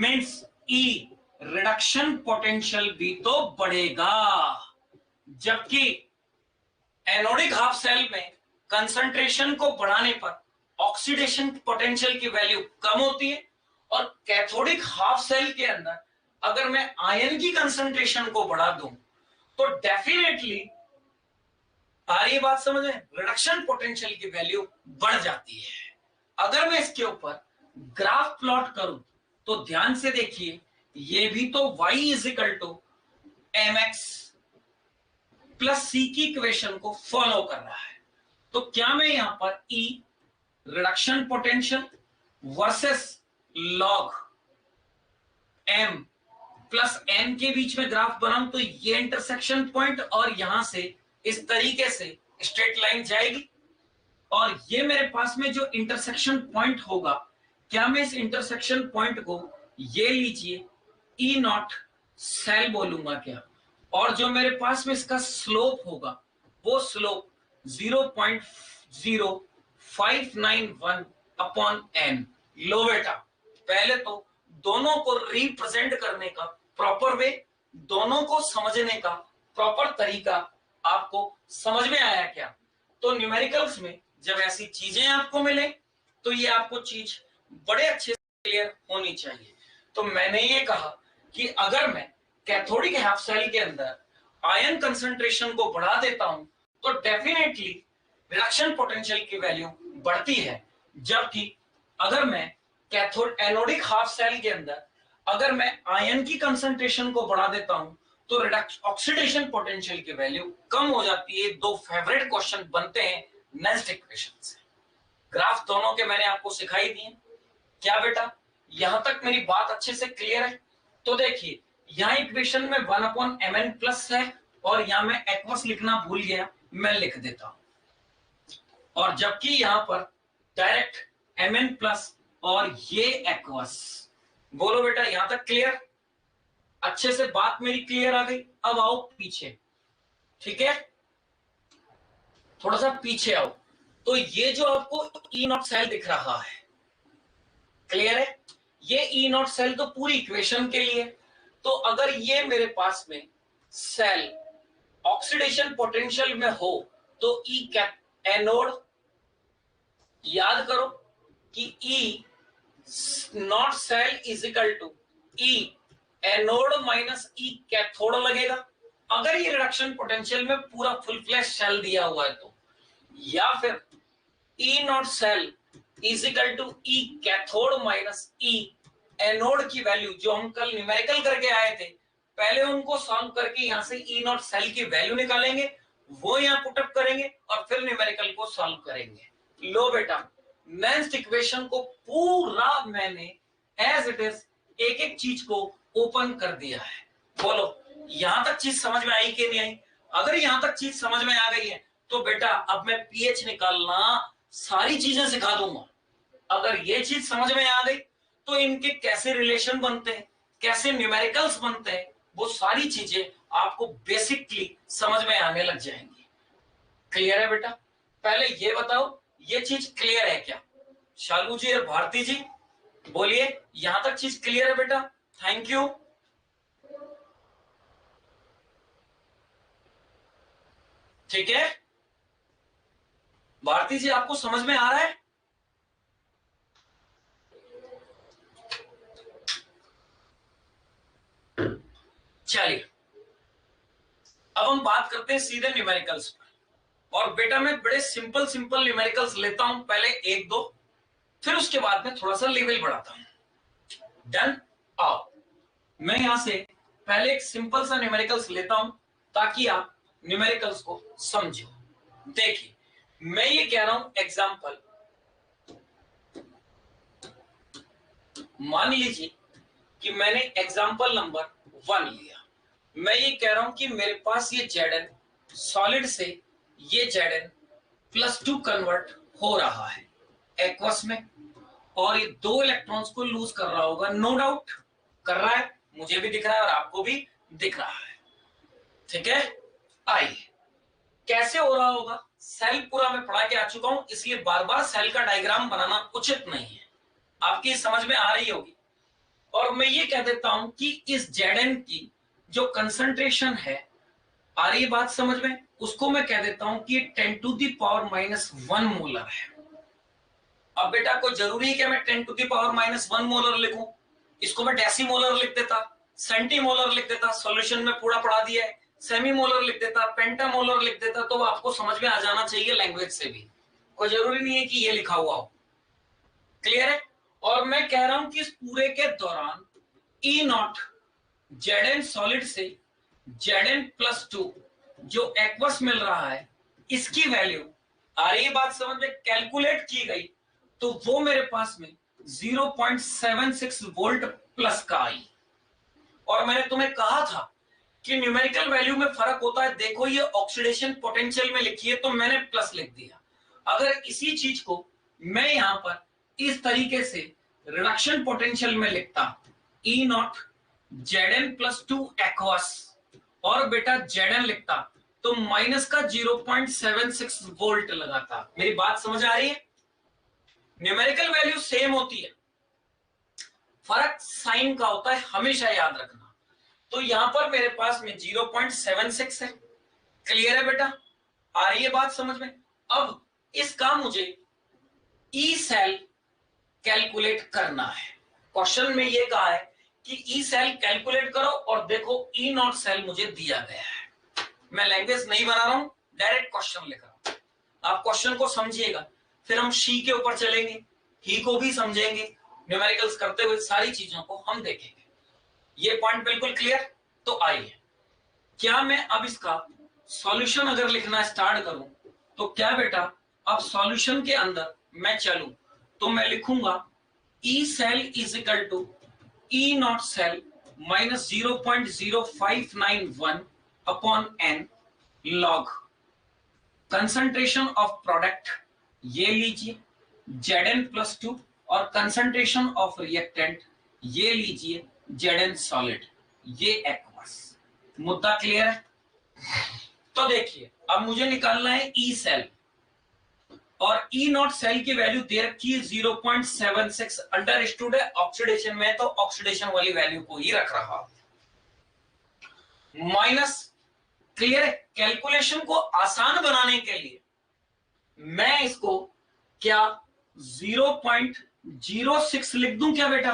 means E reduction potential भी तो बढ़ेगा, जबकि एनोडिक हाफ सेल में कंसंट्रेशन को बढ़ाने पर ऑक्सीडेशन पोटेंशियल की वैल्यू कम होती है, और कैथोडिक हाफ सेल के अंदर अगर मैं आयन की कंसंट्रेशन को बढ़ा दूं तो डेफिनेटली आ रही बात समझ में, रिडक्शन पोटेंशियल की वैल्यू बढ़ जाती है। अगर मैं इसके ऊपर ग्राफ प्लॉट करूं तो ध्यान से देखिए, ये भी तो y is equal to mx plus c की इक्वेशन को फॉलो कर रहा है। तो क्या मैं यहां पर E reduction potential versus log m plus n के बीच में ग्राफ बनाऊं तो ये इंटरसेक्शन पॉइंट और यहां से इस तरीके से स्ट्रेट लाइन जाएगी, और ये मेरे पास में जो इंटरसेक्शन पॉइंट होगा, क्या मैं इस इंटरसेक्शन पॉइंट को ये लीजिए E नॉट सेल बोलूंगा क्या, और जो मेरे पास में इसका स्लोप होगा वो स्लोप 0.0591 अपॉन n। लो बेटा, पहले तो दोनों को रिप्रेजेंट करने का प्रॉपर वे, दोनों को समझने का प्रॉपर तरीका आपको समझ में आया क्या? तो न्यूमेरिकल्स में जब ऐसी चीजें आपको मिले तो ये आपको चीज बड़े अच्छे से क्लियर होनी चाहिए। तो मैंने ये कहा कि अगर मैं कैथोडिक हाफ सेल के अंदर आयन कंसंट्रेशन को बढ़ा देता हूं तो डेफिनेटली रिडक्शन पोटेंशियल की वैल्यू बढ़ती है, जबकि अगर मैं कैथोड एनोडिक हाफ सेल के अंदर अगर मैं आयन की कंसंट्रेशन को बढ़ा देता हूं तो ऑक्सीडेशन पोटेंशियल की वैल्यू कम हो जाती है। दो फेवरेट क्वेश्चन बनते हैं नेक्स्ट इक्वेशन से। ग्राफ दोनों के मैंने आपको सिखाई दिए क्या बेटा? यहां तक मेरी बात अच्छे से क्लियर है? तो देखिए, यहाँ इक्वेशन में 1/mn प्लस है, और यहां मैं एक्वस लिखना भूल गया, मैं लिख देता हूं, और जबकि यहां पर डायरेक्ट mn प्लस और ये एक्वस। बोलो बेटा, यहां तक क्लियर? अच्छे से बात मेरी क्लियर आ गई? अब आओ पीछे, ठीक है, थोड़ा सा पीछे आओ। तो ये जो आपको E नॉट सेल दिख रहा है, क्लियर है? ये E नॉट सेल तो पूरी इक्वेशन के लिए। तो अगर ये मेरे पास में सेल ऑक्सीडेशन पोटेंशियल में हो तो E एनोड, याद करो कि E naught cell is equal to E anode minus E cathode लगेगा, अगर ये रिडक्शन पोटेंशियल में पूरा फुल फ्लैश सेल दिया हुआ है तो। या फिर E naught cell is equal to E cathode minus E anode की वैल्यू, जो हम कल न्यूमेरिकल करके आए थे, पहले उनको सॉल्व करके यहां से E नॉट सेल की वैल्यू निकालेंगे, वो यहां पुटअप करेंगे और फिर न्यूमेरिकल को सॉल्व करेंगे। लो बेटा, नेक्स्ट इक्वेशन को पूरा मैंने एज इट इज एक एक चीज को ओपन कर दिया है। बोलो, यहां तक चीज समझ में आई कि नहीं आई? अगर यहां तक चीज समझ में आ गई है तो बेटा अब मैं पीएच निकालना सारी चीजें सिखा दूंगा। अगर ये चीज समझ में आ गई तो इनके कैसे रिलेशन बनते हैं, कैसे न्यूमेरिकल्स बनते हैं, वो सारी चीजें आपको बेसिकली समझ में आने लग जाएंगी। क्लियर है बेटा? पहले ये बताओ, ये चीज क्लियर है क्या? शालू जी और भारती जी बोलिए, यहां तक चीज क्लियर है बेटा? Thank you. ठीक है भारती जी, आपको समझ में आ रहा है? चलिए, अब हम बात करते हैं सीधे न्यूमेरिकल्स पर। और बेटा मैं बड़े सिंपल सिंपल न्यूमेरिकल्स लेता हूं, पहले एक दो, फिर उसके बाद में थोड़ा सा लेवल बढ़ाता हूं। डन? आओ, मैं यहां से पहले एक सिंपल सा न्यूमेरिकल्स लेता हूं ताकि आप न्यूमेरिकल्स को समझो। देखिए, मैं ये कह रहा हूं एग्जांपल, मान लीजिए कि मैंने एग्जांपल नंबर 1 लिया। मैं ये कह रहा हूं कि मेरे पास ये Zn सॉलिड से ये Zn +2 कन्वर्ट हो रहा है एक्वस में, और ये 2 इलेक्ट्रॉन्स को लूज कर रहा होगा, नो डाउट कर रहा है, मुझे भी दिख रहा है और आपको भी दिख रहा है, ठीक है। आइए कैसे हो रहा होगा, सेल पूरा मैं पढ़ा के आ चुका हूं, इसलिए बार बार सेल का डायग्राम बनाना उचित नहीं है, आपकी समझ में आ रही होगी। और मैं ये कह देता हूं कि इस Zn की जो कंसंट्रेशन है, आ रही है बात समझ में, उसको मैं कह देता हूं कि 10⁻⁻1 मोलर है। अब बेटा कोई जरूरी है कि मैं 10⁻⁻1 मोलर लिखूं, इसको मैं डेसीमोलर लिख देता, सेंटीमोलर लिख देता, सॉल्यूशन में पूरा पढ़ा दिया है, सेमी मोलर लिख देता, पेंटामोलर लिख देता, तो आपको समझ में आ जाना चाहिए लैंग्वेज से भी, कोई जरूरी नहीं है कि ये लिखा हुआ हो, क्लियर है। और मैं कह रहा हूं कि इस पूरे के दौरान ई नॉट Zn सॉलिड से Zn+2 जो एक्वस मिल रहा है, इसकी वैल्यू आ रही है बात समझ में, कैलकुलेट की गई तो वो मेरे पास में 0.76 वोल्ट प्लस का आई। और मैंने तुम्हें कहा था कि न्यूमेरिकल वैल्यू में फर्क होता है, देखो ये ऑक्सीडेशन पोटेंशियल में लिखी है तो मैंने प्लस लिख दिया, अगर इसी चीज को मैं यहां पर इस तरीके से रिडक्शन पोटेंशियल में लिखता, ई नॉट Zn+2 एक्वस और बेटा Zn लिखता, तो माइनस का 0.76 वोल्ट लगाता। मेरी बात समझ आ रही है, न्यूमेरिकल वैल्यू सेम होती है, फर्क साइन का होता है, हमेशा याद रखना। तो यहां पर मेरे पास में 0.76 है, क्लियर है बेटा, आ रही है बात समझ में। अब इसका मुझे ई सेल कैलकुलेट करना है, क्वेश्चन में ये कहा है कि ई सेल कैलकुलेट करो, और देखो ई नॉट सेल मुझे दिया गया है, मैं लैंग्वेज नहीं बना रहा हूं, डायरेक्ट क्वेश्चन लिख रहा हूं, आप क्वेश्चन को समझिएगा, फिर हम शी के ऊपर चलेंगे, ही को भी समझेंगे, न्यूमेरिकल्स करते हुए सारी चीजों को हम देखेंगे, ये पॉइंट बिल्कुल क्लियर। तो आइए, क्या मैं अब इसका सॉल्यूशन अगर लिखना स्टार्ट करूं, तो क्या बेटा अब सॉल्यूशन के अंदर मैं चलूं तो मैं लिखूंगा E cell is equal to E naught cell minus 0.0591 upon N log concentration of product, ये लीजिए Zn+2, और कंसंट्रेशन ऑफ रिएक्टेंट ये लीजिए Zn सॉलिड, ये एक्वस। मुद्दा क्लियर है। तो देखिए अब मुझे निकालना है ई सेल, और ई नॉट सेल की वैल्यू दे रखी है 0.76, अंडरस्टूड है, ऑक्सीडेशन में तो ऑक्सीडेशन वाली वैल्यू को ही रख रहा, माइनस, क्लियर है। कैलकुलेशन को आसान बनाने के लिए मैं इसको क्या 0.06 लिख दूं क्या बेटा,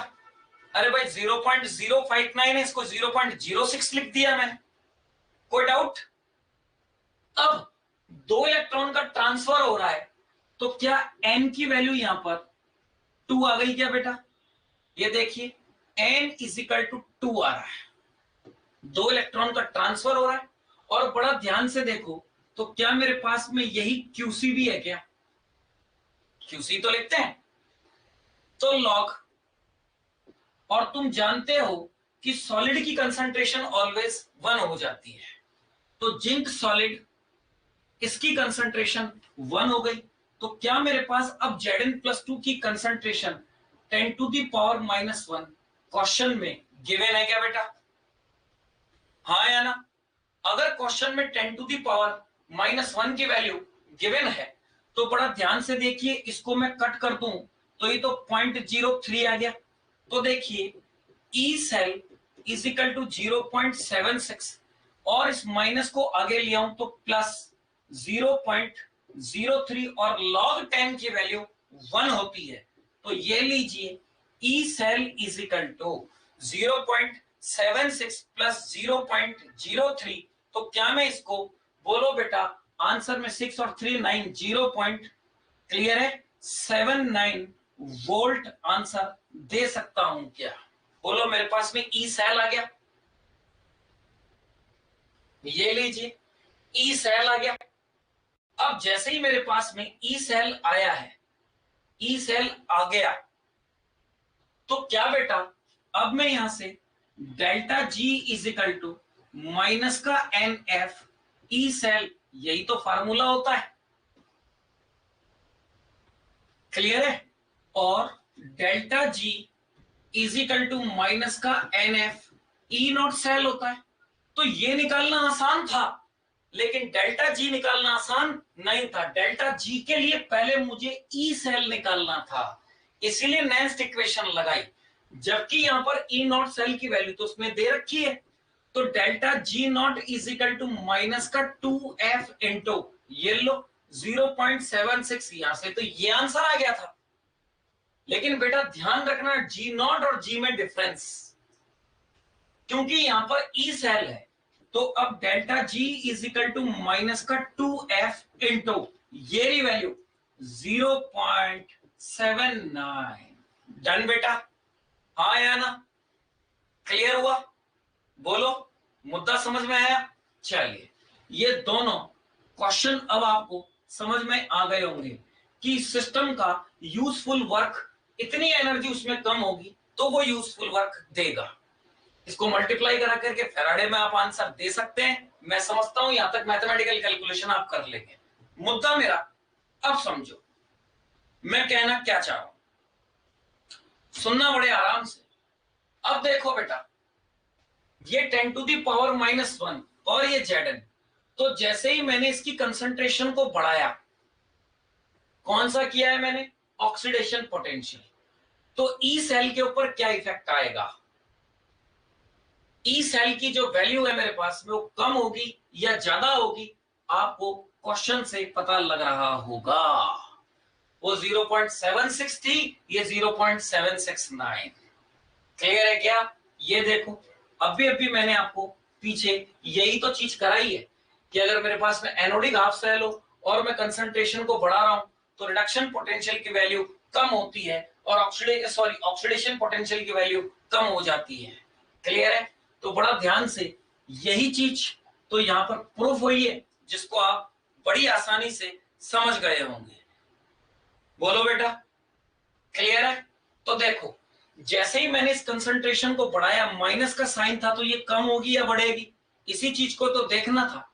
अरे भाई 0.059 है, इसको 0.06 लिख दिया मैंने, कोई डाउट। अब 2 इलेक्ट्रॉन का ट्रांसफर हो रहा है, तो क्या n की वैल्यू यहां पर 2 आ गई क्या बेटा, ये देखिए n इजिकल टू 2 आ रहा है, 2 इलेक्ट्रॉन का ट्रांसफर हो रहा है, और बड़ा ध्यान से देखो तो क्या मेरे पास में यही QC भी है क्या, QC तो लिखते हैं, तो लॉग, और तुम जानते हो कि सॉलिड की कंसंट्रेशन ऑलवेज 1 हो जाती है, तो जिंक सॉलिड इसकी कंसंट्रेशन 1 हो गई, तो क्या मेरे पास अब Zn+2 की कंसंट्रेशन 10⁻⁻1 क्वेश्चन में गिवन है क्या बेटा, हाँ या ना। अगर क्वेश्चन में 10⁻⁻1 की वैल्यू गिवन है, तो बड़ा ध्यान से देखिए, इसको मैं कट कर दूं तो ये तो 0.03 आ गया, तो देखिए E cell is equal to 0.76, और इस माइनस को आगे ले आऊं तो प्लस 0.03, और log 10 की वैल्यू 1 होती है, तो ये लीजिए E cell is equal to 0.76 plus 0.03, तो क्या मैं इसको, बोलो बेटा, आंसर में 6 और 3 9, 0. क्लियर है, 79 वोल्ट आंसर दे सकता हूं क्या, बोलो मेरे पास में ई सेल आ गया, ये लीजिए ई सेल आ गया। अब जैसे ही मेरे पास में ई सेल आया है, ई सेल आ गया, तो क्या बेटा अब मैं यहां से delta G is equal to minus का एन एफ ई सेल, यही तो फार्मूला होता है, क्लियर है? और delta G is equal to minus का NF ई नॉट सेल होता है। तो ये निकालना आसान था, लेकिन डेल्टा जी निकालना आसान नहीं था। डेल्टा जी के लिए पहले मुझे ई सेल निकालना था, इसीलिए नेक्स्ट इक्वेशन लगाई। जबकि यहां पर ई नॉट सेल की वैल्यू तो उसने दे रखी है, तो delta G naught is equal to minus का 2F इंटू ये लो 0.76। यहां से तो ये आंसर आ गया था। लेकिन बेटा ध्यान रखना जी नॉट और जी में डिफरेंस, क्योंकि यहां पर ई सेल है। तो अब delta G is equal to minus का 2F इंटू ये रही वैल्यू 0.79। डन बेटा? हाँ या ना? क्लियर हुआ? बोलो, मुद्दा समझ में आया? चलिए, ये दोनों क्वेश्चन अब आपको समझ में आ गए होंगे कि सिस्टम का यूजफुल वर्क, इतनी एनर्जी उसमें कम होगी तो वो यूजफुल वर्क देगा। इसको मल्टीप्लाई करा करके फैराडे में आप आंसर दे सकते हैं। मैं समझता हूं यहां तक मैथमेटिकल कैलकुलेशन आप कर लेंगे। मुद्दा मेरा अब समझो, मैं कहना क्या चाह रहा हूं, सुनना बड़े आराम से। अब देखो बेटा, ये 10 टू दी पावर -1 और ये Zn, तो जैसे ही मैंने इसकी कंसंट्रेशन को बढ़ाया, कौन सा किया है मैंने? Oxidation potential. तो ई सेल के ऊपर क्या इफेक्ट आएगा? ई सेल की जो वैल्यू है मेरे पास में, वो कम होगी या ज्यादा होगी? आपको क्वेश्चन से पता लग रहा होगा। वो 0.76 थी, ये 0.769। क्लियर है क्या? ये देखो, अभी मैंने आपको पीछे यही तो चीज कराई है कि अगर मेरे पास में एनोडिक हाफ सेल हो और मैं कंसंट्रेशन को बढ़ा रहा हूं तो रिडक्शन पोटेंशियल की वैल्यू कम होती है और ऑक्सीडेशन पोटेंशियल की वैल्यू कम हो जाती है। क्लियर है? तो बड़ा ध्यान से, यही चीज तो यहां पर प्रूफ हुई है, जिसको आप बड़ी आसानी से समझ गए होंगे। बोलो बेटा, क्लियर है? तो देखो, जैसे ही मैंने इस कंसंट्रेशन को बढ़ाया, माइनस का साइन था, तो ये कम होगी या बढ़ेगी? इसी चीज को तो देखना था।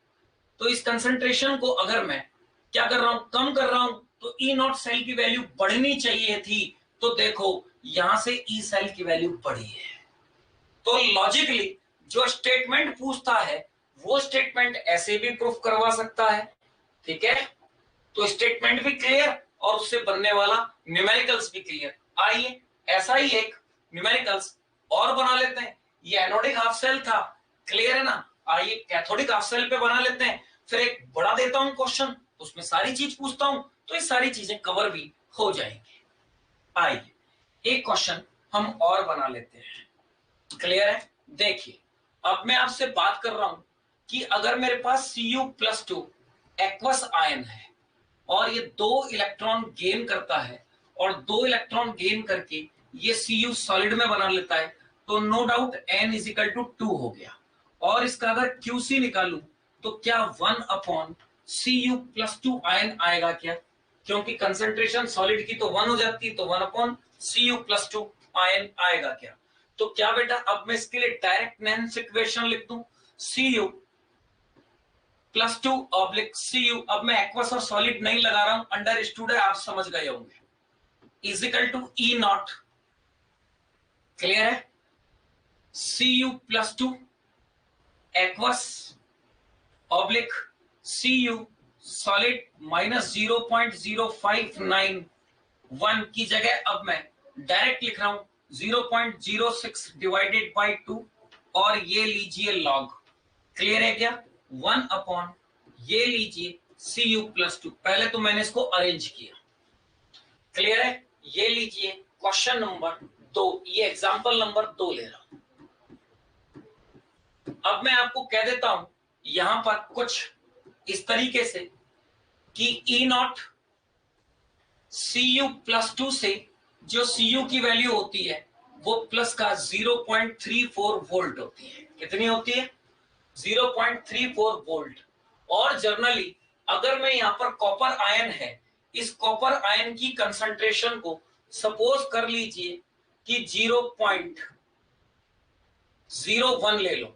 तो इस कंसंट्रेशन को अगर मैं क्या कर रहा हूं, कम कर रहा हूं, तो ई नॉट सेल की वैल्यू बढ़नी चाहिए थी। तो देखो, यहां से ई सेल की वैल्यू बढ़ी है। तो लॉजिकली जो स्टेटमेंट पूछता है, वो स्टेटमेंट ऐसे भी प्रूफ करवा सकता है। ठीक है? तो स्टेटमेंट भी क्लियर और उससे बनने वाला न्यूमेरिकल्स भी क्लियर। आइए ऐसा ही एक न्यूमेरिकल्स और बना लेते हैं। ये एनोडिक हाफ सेल था, क्लियर है ना? आइए कैथोडिक हाफ सेल पे बना लेते हैं। फिर एक बड़ा देता हूं क्वेश्चन, उसमें सारी चीज पूछता हूं, तो ये सारी चीजें कवर भी हो जाएंगी। आइए एक क्वेश्चन हम और बना लेते हैं। क्लियर है? देखिए, अब मैं आपसे बात कर रहा हूं कि अगर मेरे पास Cu+2 एक्वस आयन है और ये 2 इलेक्ट्रॉन गेन करता है और 2 इलेक्ट्रॉन गेन करके ये Cu सॉलिड में बना लेता है, तो no doubt N is equal to 2 हो गया। और इसका अगर QC निकालूं तो क्या 1/Cu+2 आयन आएगा क्या? क्योंकि कंसंट्रेशन सॉलिड की तो 1 हो जाती है, तो 1/Cu+2 आयन आएगा क्या? तो क्या बेटा, अब मैं इसके लिए डायरेक्ट नेक्स्ट इक्वेशन लिख दूं, Cu+2 ऑब्लिक Cu, अब मैं एक्वस और सॉलिड नहीं लगा रहा हूं, अंडरस्टूड है, आप समझ गए होंगे, is equal to E naught. Clear है? Cu+2 aqueous oblique Cu solid -0.0591 की जगह अब मैं डायरेक्ट लिख रहा हूं 0.06 डिवाइडेड बाई 2 और ये लीजिए लॉग। क्लियर है क्या? 1/, ये लीजिए Cu+2। पहले तो मैंने इसको अरेंज किया। क्लियर है? ये लीजिए क्वेश्चन नंबर 2, ये एग्जांपल नंबर 2 ले रहा हूं। अब मैं आपको कह देता हूं यहां पर कुछ इस तरीके से कि ई नॉट Cu+2 से जो Cu की वैल्यू होती है वो प्लस का 0.34 वोल्ट होती है। कितनी होती है? 0.34 वोल्ट। और जनरली अगर मैं यहां पर कॉपर आयन है, इस कॉपर आयन की कंसंट्रेशन को सपोज कर लीजिए कि 0.01 ले लो,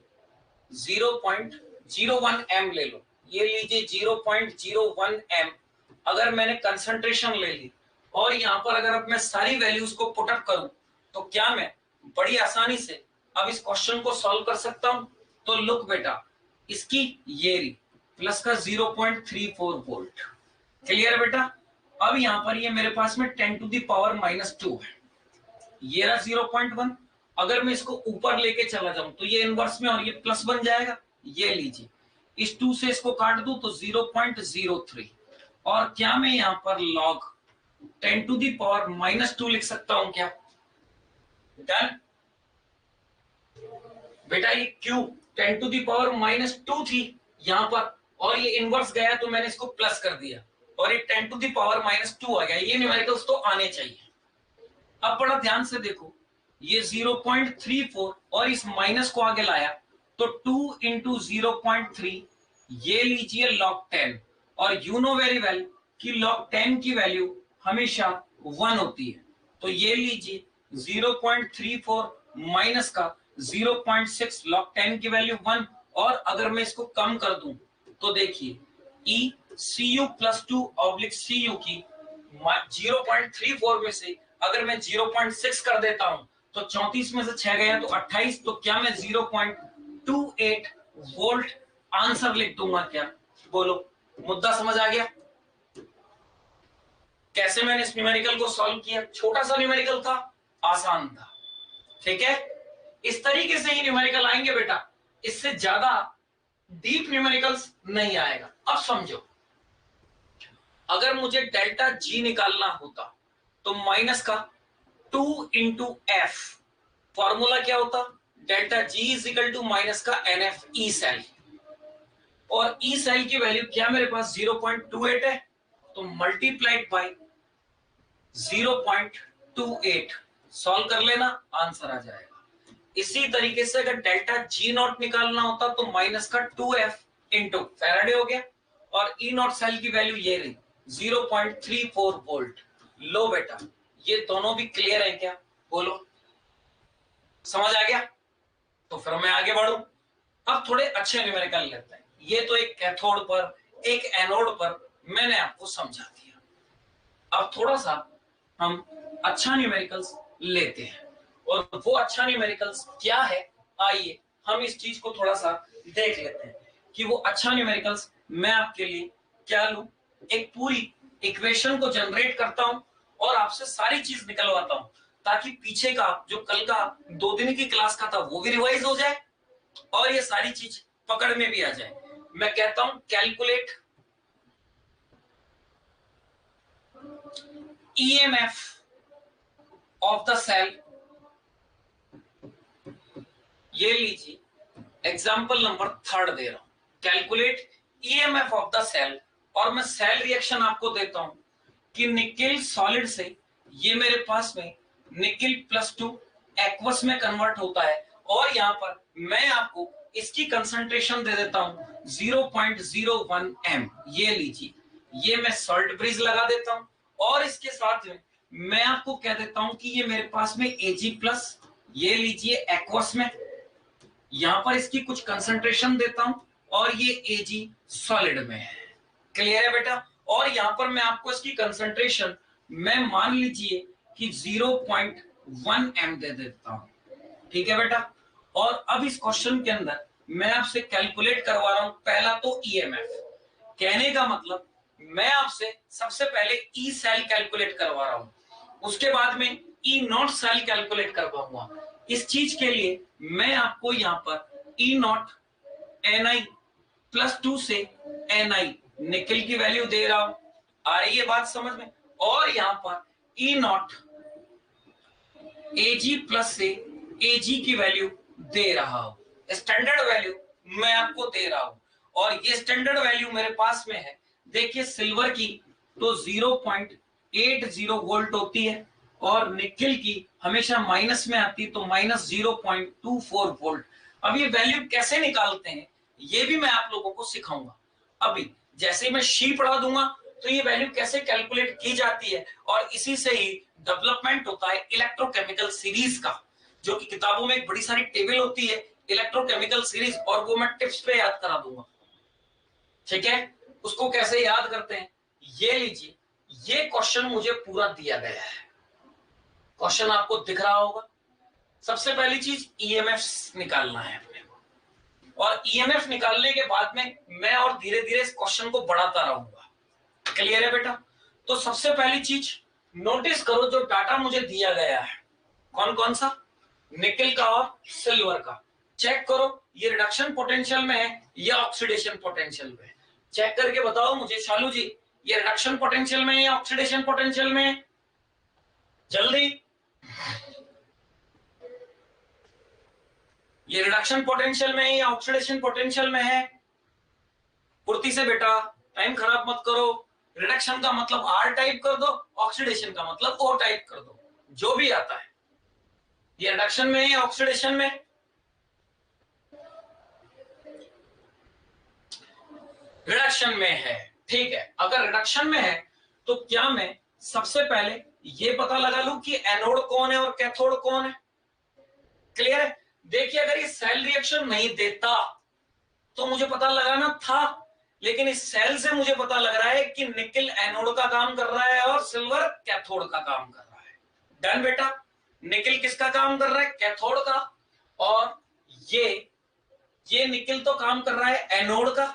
0.01 m ले लो, ये लीजिए 0.01 m। अगर मैंने कंसंट्रेशन ले ली और यहाँ पर अगर अब मैं सारी वैल्यूज को पुट अप करूं तो क्या मैं बड़ी आसानी से अब इस क्वेश्चन को सॉल्व कर सकता हूं। तो लुक बेटा, इसकी ये रही प्लस का 0.34 वोल्ट, क्लियर है बेटा। अब यहाँ पर ये मेरे पास में 10 टू द पावर -2 है, ये रहा 0.1। अगर मैं इसको ऊपर लेके चला जाऊं तो ये इनवर्स में और ये प्लस बन जाएगा। ये लीजिए, इस 2 से इसको काट दूं तो 0.03, और क्या मैं यहाँ पर log 10 टू द पावर -2 लिख सकता हूं क्या? डन बेटा, ये क्यू 10 टू द पावर -2 थी यहाँ पर, और ये इनवर्स गया तो मैंने इसको प्लस कर दिया और ये 10 टू द पावर -2 आ गया। ये न्यूमेरिकल्स तो आने चाहिए। अब बड़ा ध्यान से देखो, ये 0.34 और इस माइनस को आगे लाया तो 2 इंटू 0.3, ये लीजिए log 10, और यू नो वेरी वेल कि log 10 की वैल्यू हमेशा 1 होती है। तो ये लीजिए 0.34 माइनस का 0.6, log 10 की वैल्यू 1, और अगर मैं इसको कम कर दूं तो देखिए E C U plus 2 oblique C U की 0.34 में से अगर मैं 0.6 कर देता हूं तो 34 में से 6 गया तो 28, तो क्या मैं 0.28 वोल्ट आंसर लिख दूंगा क्या? बोलो, मुद्दा समझ आ गया? कैसे मैंने इस न्यूमेरिकल को सॉल्व किया? छोटा सा न्यूमेरिकल था, आसान था, ठीक है। इस तरीके से ही न्यूमेरिकल आएंगे बेटा, इससे ज्यादा डीप न्यूमेरिकल्स नहीं आएगा। अब समझो, अगर मुझे डेल्टा जी निकालना होता तो माइनस का 2 इंटू एफ, फॉर्मूला क्या होता? Delta G is equal to minus का एनएफ ई सेल, और ई सेल की वैल्यू क्या मेरे पास 0.28 है, तो मल्टीप्लाइड बाय 0.28 सॉल्व कर लेना, आंसर आ जाएगा। इसी तरीके से अगर डेल्टा जी नॉट निकालना होता तो माइनस का 2f इंटू फैराडे हो गया, और ई नॉट सेल की वैल्यू ये रही 0.34 वोल्ट। लो बेटा, ये दोनों भी क्लियर है क्या? बोलो, समझ आ गया? तो फिर मैं आगे बढ़ूं। अब थोड़े अच्छे न्यूमेरिकल लेते हैं। ये तो एक कैथोड पर, एक एनोड पर मैंने आपको समझा दिया। अब थोड़ा सा हम अच्छा न्यूमेरिकल्स लेते हैं, और वो अच्छा न्यूमेरिकल्स क्या है, आइए हम इस चीज को थोड़ा सा देख लेते हैं कि वो अच्छा न्यूमेरिकल्स मैं आपके लिए क्या लूं। एक पूरी इक्वेशन को जनरेट करता हूं और आपसे सारी चीज निकलवाता हूं, ताकि पीछे का जो कल का 2 दिन की क्लास का था वो भी रिवाइज हो जाए और ये सारी चीज पकड़ में भी आ जाए। मैं कहता हूं calculate EMF of the cell. ये लीजिए, एग्जाम्पल नंबर 3 दे रहा हूं, calculate EMF of the cell, और मैं सेल रिएक्शन आपको देता हूं कि निकिल सॉलिड से ये मेरे पास में निकिल +2 एक्वस में कन्वर्ट होता है, और यहां पर मैं आपको इसकी कंसंट्रेशन दे देता हूं 0.01 m। ये लीजिए, ये मैं सॉल्ट ब्रिज लगा देता हूं, और इसके साथ में मैं आपको कह देता हूं कि ये मेरे पास में Ag+, ये लीजिए एक्वस में, यहां पर इसकी कुछ कंसंट्रेशन देता हूं, और ये Ag सॉलिड में है। क्लियर है बेटा? और यहां पर मैं आपको इसकी कंसंट्रेशन मैं मान लीजिए कि 0.1 m दे देता हूं, ठीक है बेटा। और अब इस क्वेश्चन के अंदर मैं आपसे कैलकुलेट करवा रहा हूं पहला तो EMF। कहने का मतलब मैं आपसे सबसे पहले ई सेल कैलकुलेट करवा रहा हूं, उसके बाद में ई नॉट सेल कैलकुलेट करवाऊंगा। इस चीज के लिए मैं आपको यहाँ पर ई नॉट Ni+2 से Ni निकल की वैल्यू दे रहा हूं, आ रही है बात समझ में? और यहाँ पर ई नॉट Ag+ से Ag की वैल्यू दे रहा हूं, स्टैंडर्ड वैल्यू मैं आपको दे रहा हूं, और ये स्टैंडर्ड वैल्यू मेरे पास में है। देखिए सिल्वर की तो 0.80 वोल्ट होती है, और निकिल की हमेशा माइनस में आती है तो -0.24 वोल्ट। अब ये वैल्यू कैसे निकालते हैं ये भी मैं आप लोगों को सिखाऊंगा। अभी जैसे मैं शी पढ़ा दूंगा तो ये वैल्यू कैसे कैलकुलेट की जाती है, और इसी से ही डेवलपमेंट होता है इलेक्ट्रोकेमिकल सीरीज का, जो कि किताबों में एक बड़ी सारी टेबल होती है इलेक्ट्रोकेमिकल सीरीज, और वो मैं टिप्स पे याद करा दूंगा, ठीक है। उसको कैसे याद करते हैं, ये लीजिए, ये क्वेश्चन मुझे पूरा दिया गया है, क्वेश्चन आपको दिख रहा होगा। सबसे पहली चीज ईएमएफ निकालना है अपने को, और ईएमएफ निकालने के बाद में मैं और धीरे धीरे इस क्वेश्चन को बढ़ाता रहूंगा। क्लियर है बेटा? तो सबसे पहली चीज नोटिस करो, जो डाटा मुझे दिया गया है कौन कौन सा, निकल का और सिल्वर का। चेक करो ये रिडक्शन पोटेंशियल में है या ऑक्सीडेशन पोटेंशियल में है। चेक करके बताओ मुझे शालू जी, ये रिडक्शन पोटेंशियल में है या ऑक्सीडेशन पोटेंशियल में है? जल्दी, ये रिडक्शन पोटेंशियल में है या ऑक्सीडेशन पोटेंशियल में है? फुर्ती से बेटा, टाइम खराब मत करो। रिडक्शन का मतलब आर टाइप कर दो, ऑक्सीडेशन का मतलब ओ टाइप कर दो, जो भी आता है। ये रिडक्शन में है या ऑक्सीडेशन में? रिडक्शन में है, ठीक है। अगर रिडक्शन में है तो क्या मैं सबसे पहले ये पता लगा लूं कि एनोड कौन है और कैथोड कौन है? क्लियर है? देखिए अगर ये सेल रिएक्शन नहीं देता तो मुझे पता लगाना था, लेकिन इस सेल से मुझे पता लग रहा है कि निकल एनोड का काम कर रहा है और सिल्वर कैथोड का काम कर रहा है। डन बेटा, निकल किसका काम कर रहा है? कैथोड का। और ये निकल तो काम कर रहा है एनोड का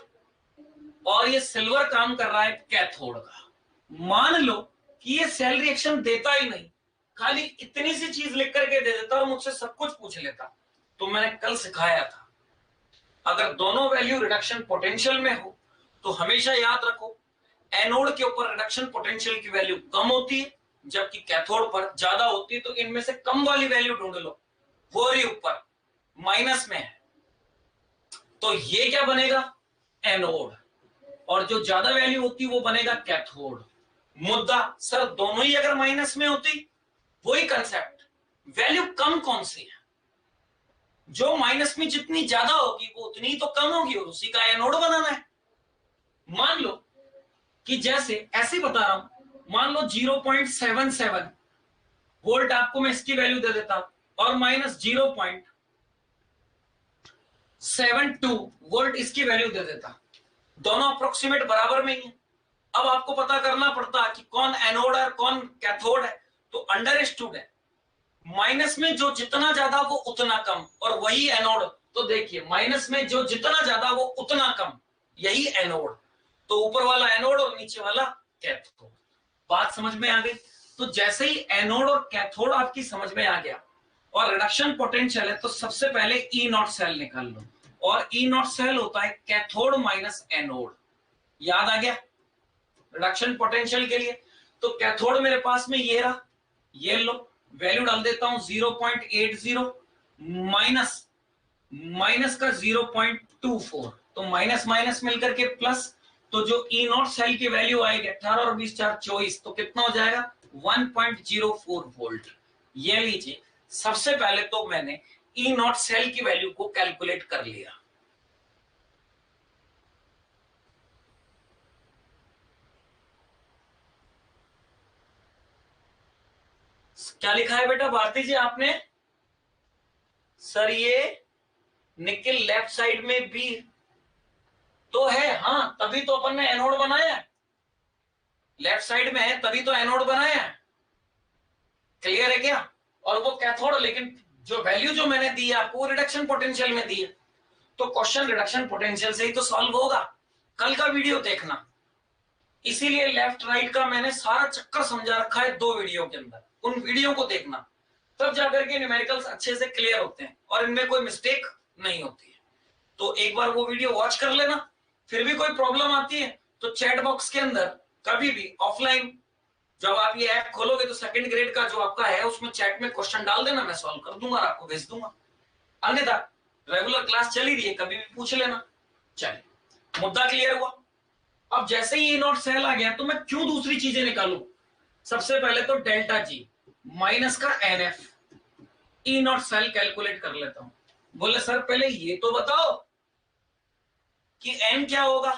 और ये सिल्वर काम कर रहा है कैथोड का। मान लो कि ये सेल रिएक्शन देता ही नहीं, खाली इतनी सी चीज लिख करके दे देता और मुझसे सब कुछ पूछ लेता, तो मैंने कल सिखाया था अगर दोनों वैल्यू रिडक्शन पोटेंशियल में हो तो हमेशा याद रखो एनोड के ऊपर रिडक्शन पोटेंशियल की वैल्यू कम होती है जबकि कैथोड पर ज्यादा होती है। तो इनमें से कम वाली वैल्यू ढूंढ लो, वो रही ऊपर माइनस में है, तो ये क्या बनेगा? एनोड। और जो ज्यादा वैल्यू होती वो बनेगा कैथोड। मुद्दा सर दोनों ही अगर माइनस में होती, वही कंसेप्ट, वैल्यू कम कौन सी है? जो माइनस में जितनी ज्यादा होगी वो उतनी तो कम होगी और उसी का एनोड बनाना है। मान लो कि जैसे ऐसे बता रहा हूं, मान लो 0.77 वोल्ट आपको मैं इसकी वैल्यू दे देता और माइनस 0.72 वोल्ट इसकी वैल्यू दे देता, दोनों अप्रोक्सीमेट बराबर में ही है। अब आपको पता करना पड़ता कि कौन एनोड है कौन कैथोड है, तो अंडरस्टूड है माइनस में जो जितना ज्यादा वो उतना कम, और वही एनोड। तो देखिए माइनस में जो जितना ज्यादा वो उतना कम, यही एनोड। तो ऊपर वाला एनोड और नीचे वाला कैथोड। बात समझ में आ गई? तो जैसे ही एनोड और कैथोड आपकी समझ में आ गया और रिडक्शन पोटेंशियल है, तो सबसे पहले ई नॉट सेल निकाल लो, और ई नॉट सेल होता है कैथोड माइनस एनोड। याद आ गया रिडक्शन पोटेंशियल के लिए? तो कैथोड मेरे पास में ये रहा, ये लो वैल्यू डाल देता हूं 0.80 माइनस का 0.24, तो माइनस माइनस मिलकर के प्लस, तो जो ई नॉट सेल की वैल्यू आएगी 18 और 20 4 24, तो कितना हो जाएगा? 1.04 वोल्ट। ये लीजिए, सबसे पहले तो मैंने ई नॉट सेल की वैल्यू को कैलकुलेट कर लिया। क्या लिखा है बेटा भारती जी आपने? सर ये निकल लेफ्ट साइड में भी तो है, हाँ तभी तो अपन ने एनोड बनाया है, लेफ्ट साइड में है तभी तो एनोड बनाया है। क्लियर है क्या? और वो कैथोड, लेकिन जो वैल्यू जो मैंने दी है आपको रिडक्शन पोटेंशियल में दी है, तो क्वेश्चन रिडक्शन पोटेंशियल से ही तो सॉल्व होगा। कल का वीडियो देखना, इसीलिए लेफ्ट राइट का मैंने सारा चक्कर समझा रखा है 2 वीडियो के अंदर, उन वीडियो को देखना, तब जाकर के न्यूमेरिकल्स अच्छे से क्लियर होते हैं और इनमें कोई मिस्टेक नहीं होती है। तो एक बार वो वीडियो वॉच कर लेना। फिर भी कोई प्रॉब्लम आती है तो चैट बॉक्स के अंदर कभी भी ऑफलाइन जब आप ये ऐप खोलोगे तो सेकंड ग्रेड का जो आपका है उसमें चैट में क्वेश्चन डाल देना, मैं सॉल्व कर दूंगा और आपको भेज दूंगा। अन्यथा रेगुलर क्लास चली रही है, कभी भी पूछ लेना। चलिए, मुद्दा क्लियर हुआ। अब जैसे ही ए नॉट सेल आ गया तो मैं क्यों दूसरी चीजें निकालू? सबसे पहले तो डेल्टा जी माइनस का NF, E naught cell calculate कर लेता हूं। बोले सर पहले ये तो बताओ कि एन क्या होगा?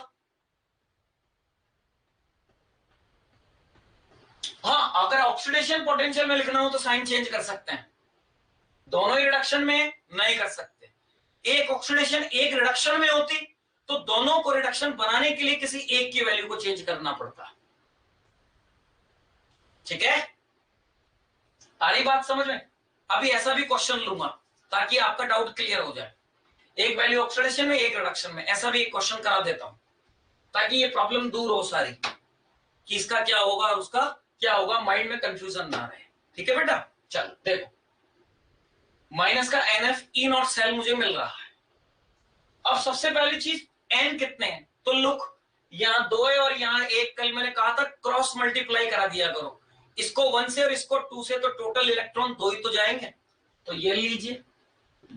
हाँ, अगर ऑक्सीडेशन पोटेंशियल में लिखना हो तो साइन चेंज कर सकते हैं, दोनों ही रिडक्शन में नहीं कर सकते। एक ऑक्सीडेशन एक रिडक्शन में होती तो दोनों को रिडक्शन बनाने के लिए किसी एक की वैल्यू को चेंज करना पड़ता। ठीक है, आ रही बात समझ में? अभी ऐसा भी क्वेश्चन लूंगा ताकि आपका डाउट क्लियर हो जाए, एक वैल्यू ऑक्सीडेशन में एक रिडक्शन में, ऐसा भी एक क्वेश्चन करा देता हूं ताकि ये प्रॉब्लम दूर हो सारी, कि इसका क्या होगा और उसका क्या होगा, माइंड में कंफ्यूजन ना रहे। ठीक है बेटा, चलो देखो, माइनस का NF ई नॉट सेल मुझे मिल रहा है। अब सबसे पहली चीज n कितने हैं, तो लुक यहाँ 2 है और यहाँ 1, कल मैंने कहा था क्रॉस मल्टीप्लाई करा दिया करो, इसको 1 से और इसको 2 से, तो टोटल इलेक्ट्रॉन 2 ही तो जाएंगे। तो ये लीजिए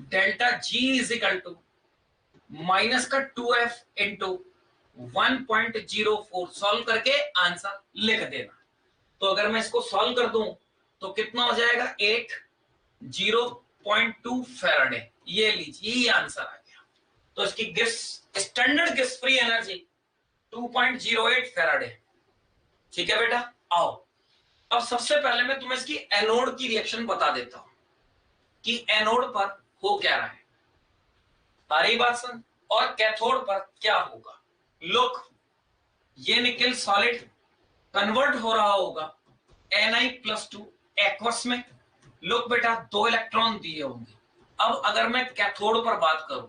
delta G is equal to minus का 2F इंटू 1.04, सॉल्व करके आंसर लिख देना। तो अगर मैं इसको सॉल्व कर दूं तो कितना हो जाएगा, 802 फैराडे, ये लीजिए ये आंसर आ गया। तो इसकी gives standard gives free energy 2.08 Faraday. ठीक है बेटा, आओ अब सबसे पहले मैं तुम्हें इसकी एनोड की रिएक्शन बता देता हूं कि एनोड पर हो क्या रहा है, आ रही बात समझ, और कैथोड पर क्या होगा। लुक, ये निकल सॉलिड कन्वर्ट हो रहा होगा Ni+2 एक्वस में। लुक बेटा, 2 इलेक्ट्रॉन दिए होंगे। अब अगर मैं कैथोड पर बात करूं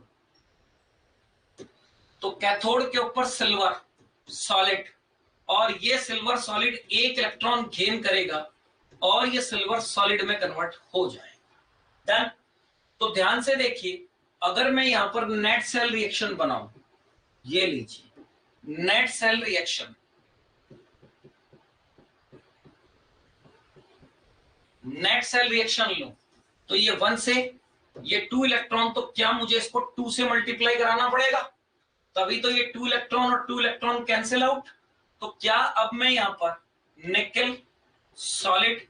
तो कैथोड के ऊपर सिल्वर सॉलिड, और ये सिल्वर सॉलिड 1 इलेक्ट्रॉन गेन करेगा और ये सिल्वर सॉलिड में कन्वर्ट हो जाएगा। डन। तो ध्यान से देखिए, अगर मैं यहां पर नेट सेल रिएक्शन बनाऊं, ये लीजिए net cell reaction, net cell reaction लूं तो ये 1 से ये 2 इलेक्ट्रॉन, तो क्या मुझे इसको 2 से मल्टीप्लाई कराना पड़ेगा, तभी तो ये 2 इलेक्ट्रॉन और 2 इलेक्ट्रॉन कैंसिल आउट। तो क्या अब मैं यहां पर निकल सॉलिड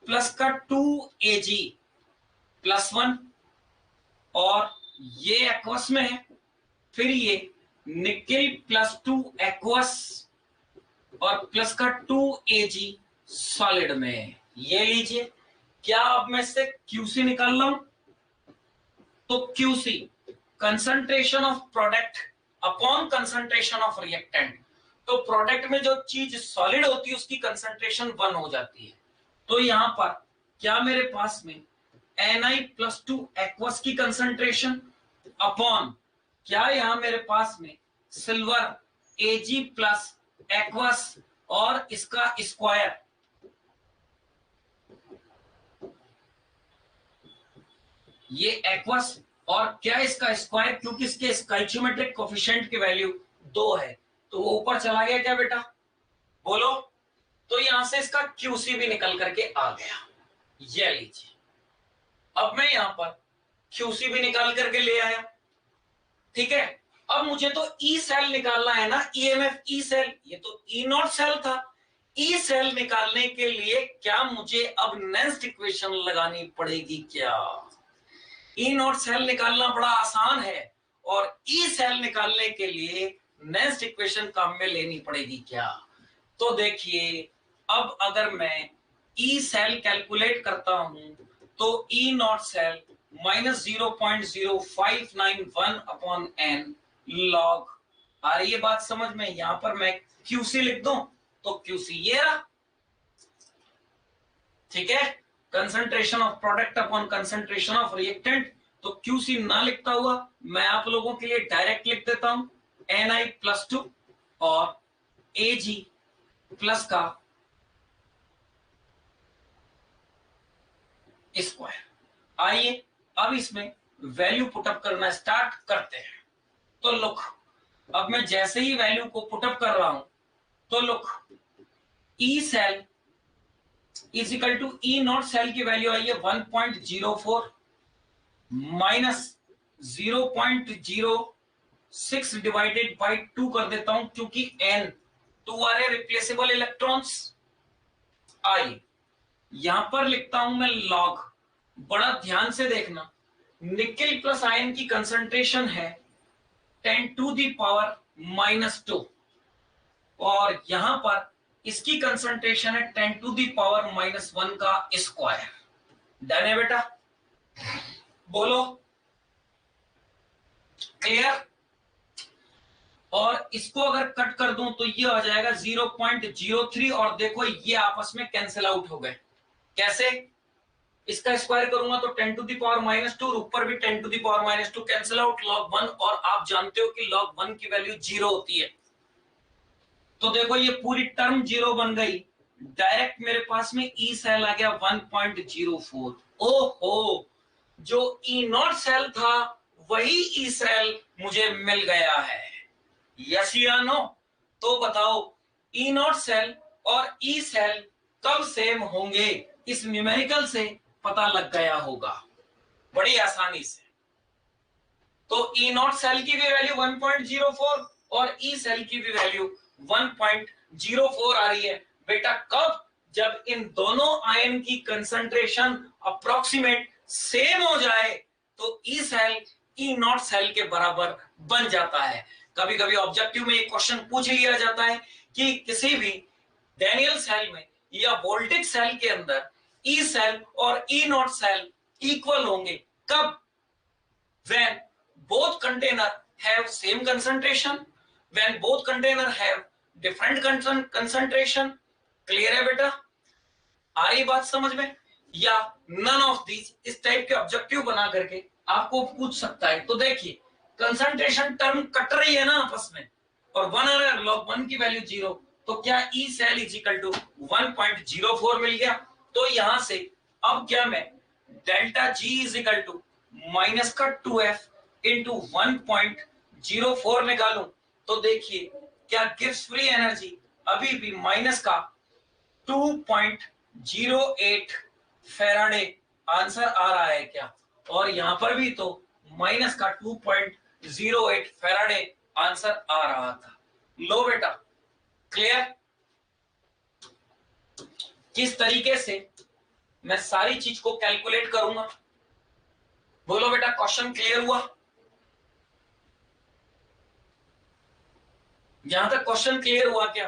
प्लस का 2Ag +1, और ये एक्वस में है, फिर ये निकल +2 एक्वस और प्लस का 2Ag सॉलिड में, ये लीजिए। क्या अब मैं इससे QC निकाल रहा हूं, तो QC concentration of product upon concentration of reactant. तो प्रोडक्ट में जो चीज सॉलिड होती है उसकी कंसंट्रेशन 1 हो जाती है। तो यहां पर क्या मेरे पास में Ni+2 एक्वस की कंसंट्रेशन अपॉन क्या यहां मेरे पास में सिल्वर Ag प्लस एक्वस और इसका स्क्वायर, ये एक्वस और क्या इसका स्क्वायर, क्योंकि इसके स्टोइचियोमेट्रिक कोफिशिएंट की वैल्यू 2 है, तो वो ऊपर चला गया क्या बेटा, बोलो। तो यहां से इसका QC भी निकल करके आ गया, ये लीजिए। अब मैं यहां पर QC भी निकाल करके ले आया। ठीक है, अब मुझे तो ई सेल निकालना है ना, EMF ई सेल, ये तो ई नॉट सेल था। ई सेल निकालने के लिए क्या मुझे अब नेक्स्ट इक्वेशन लगानी पड़ेगी क्या, ई नॉट सेल निकालना बड़ा आसान है, और ई सेल निकालने के लिए नेक्स्ट इक्वेशन काम में लेनी पड़ेगी क्या। तो देखिए, अब अगर मैं ई सेल कैलकुलेट करता हूं तो ई नॉट सेल -0.0591/n लॉग, आ रही है बात समझ में। यहां पर मैं QC लिख दूं तो QC ये रहा। ठीक है, concentration of product upon concentration of reactant. तो QC ना लिखता हुआ मैं आप लोगों के लिए डायरेक्ट लिख देता हूं Ni+2 और Ag प्लस का स्क्वायर। आइए अब इसमें वैल्यू पुटअप करना स्टार्ट करते हैं। तो लुक, अब मैं जैसे ही वैल्यू को पुटअप कर रहा हूं तो look, E cell is equal to E naught cell की वैल्यू आई है 1.04 माइनस 0.06 डिवाइडेड बाई 2 कर देता हूं, क्योंकि n 2 आ रहे रिप्लेसेबल इलेक्ट्रॉन्स। आई यहां पर लिखता हूं मैं लॉग, बड़ा ध्यान से देखना, निकेल प्लस आयन की कंसंट्रेशन है 10⁻⁻², और यहां पर इसकी कंसंट्रेशन है 10⁻⁻1 का स्क्वायर। डन है बेटा, बोलो क्लियर। और इसको अगर कट कर दूं तो ये आ जाएगा 0.03 और देखो ये आपस में कैंसिल आउट हो गए। कैसे? इसका स्क्वायर करूंगा तो 10 टू द पावर -2 और ऊपर भी 10 to the power -2 cancel out log 1 और आप जानते हो कि log 1 की वैल्यू 0 होती है। तो देखो ये पूरी टर्म 0 बन गई, डायरेक्ट मेरे पास में ई सेल आ गया 1.04। ओहो, जो ई नॉट सेल था वही ई सेल मुझे मिल गया है। यस या नो? तो बताओ ई नॉट सेल और ई सेल कब सेम होंगे? इस न्यूमेरिकल से पता लग गया होगा बड़ी आसानी से। तो ई नॉट सेल की भी वैल्यू 1.04 और ई सेल की भी वैल्यू 1.04 आ रही है। बेटा कब? जब इन दोनों आयन की कंसंट्रेशन अप्रोक्सीमेट सेम हो जाए तो E cell E naught cell के बराबर बन जाता है। कभी कभी ऑब्जेक्टिव में एक क्वेश्चन पूछ लिया जाता है कि किसी भी डैनियल सेल में या वोल्टिक सेल के अंदर ई सेल और ई नॉट सेल इक्वल होंगे। कब? when both container have same concentration, when both container have different concentration। Clear है बेटा? आ रही बात समझ में? या none of these, इस टाइप के ऑब्जेक्टिव बना करके आपको पूछ सकता है। तो देखिए कंसंट्रेशन टर्म कट रही है ना आपस में, और 1 और log 1 की वैल्यू 0, तो क्या E cell is equal to 1.04 मिल गया। तो यहां से अब क्या मैं delta G is equal to minus का 2f इंटू 1.04 निकालूं तो देखिए क्या गिव्स फ्री एनर्जी अभी भी माइनस का 2.08 फेराडे आंसर आ रहा है क्या? और यहां पर भी तो माइनस का 2.08 फेराडे आंसर आ रहा था। लो बेटा, क्लियर? किस तरीके से मैं सारी चीज को कैलकुलेट करूंगा? बोलो बेटा, क्वेश्चन क्लियर हुआ? यहां तक क्वेश्चन क्लियर हुआ क्या?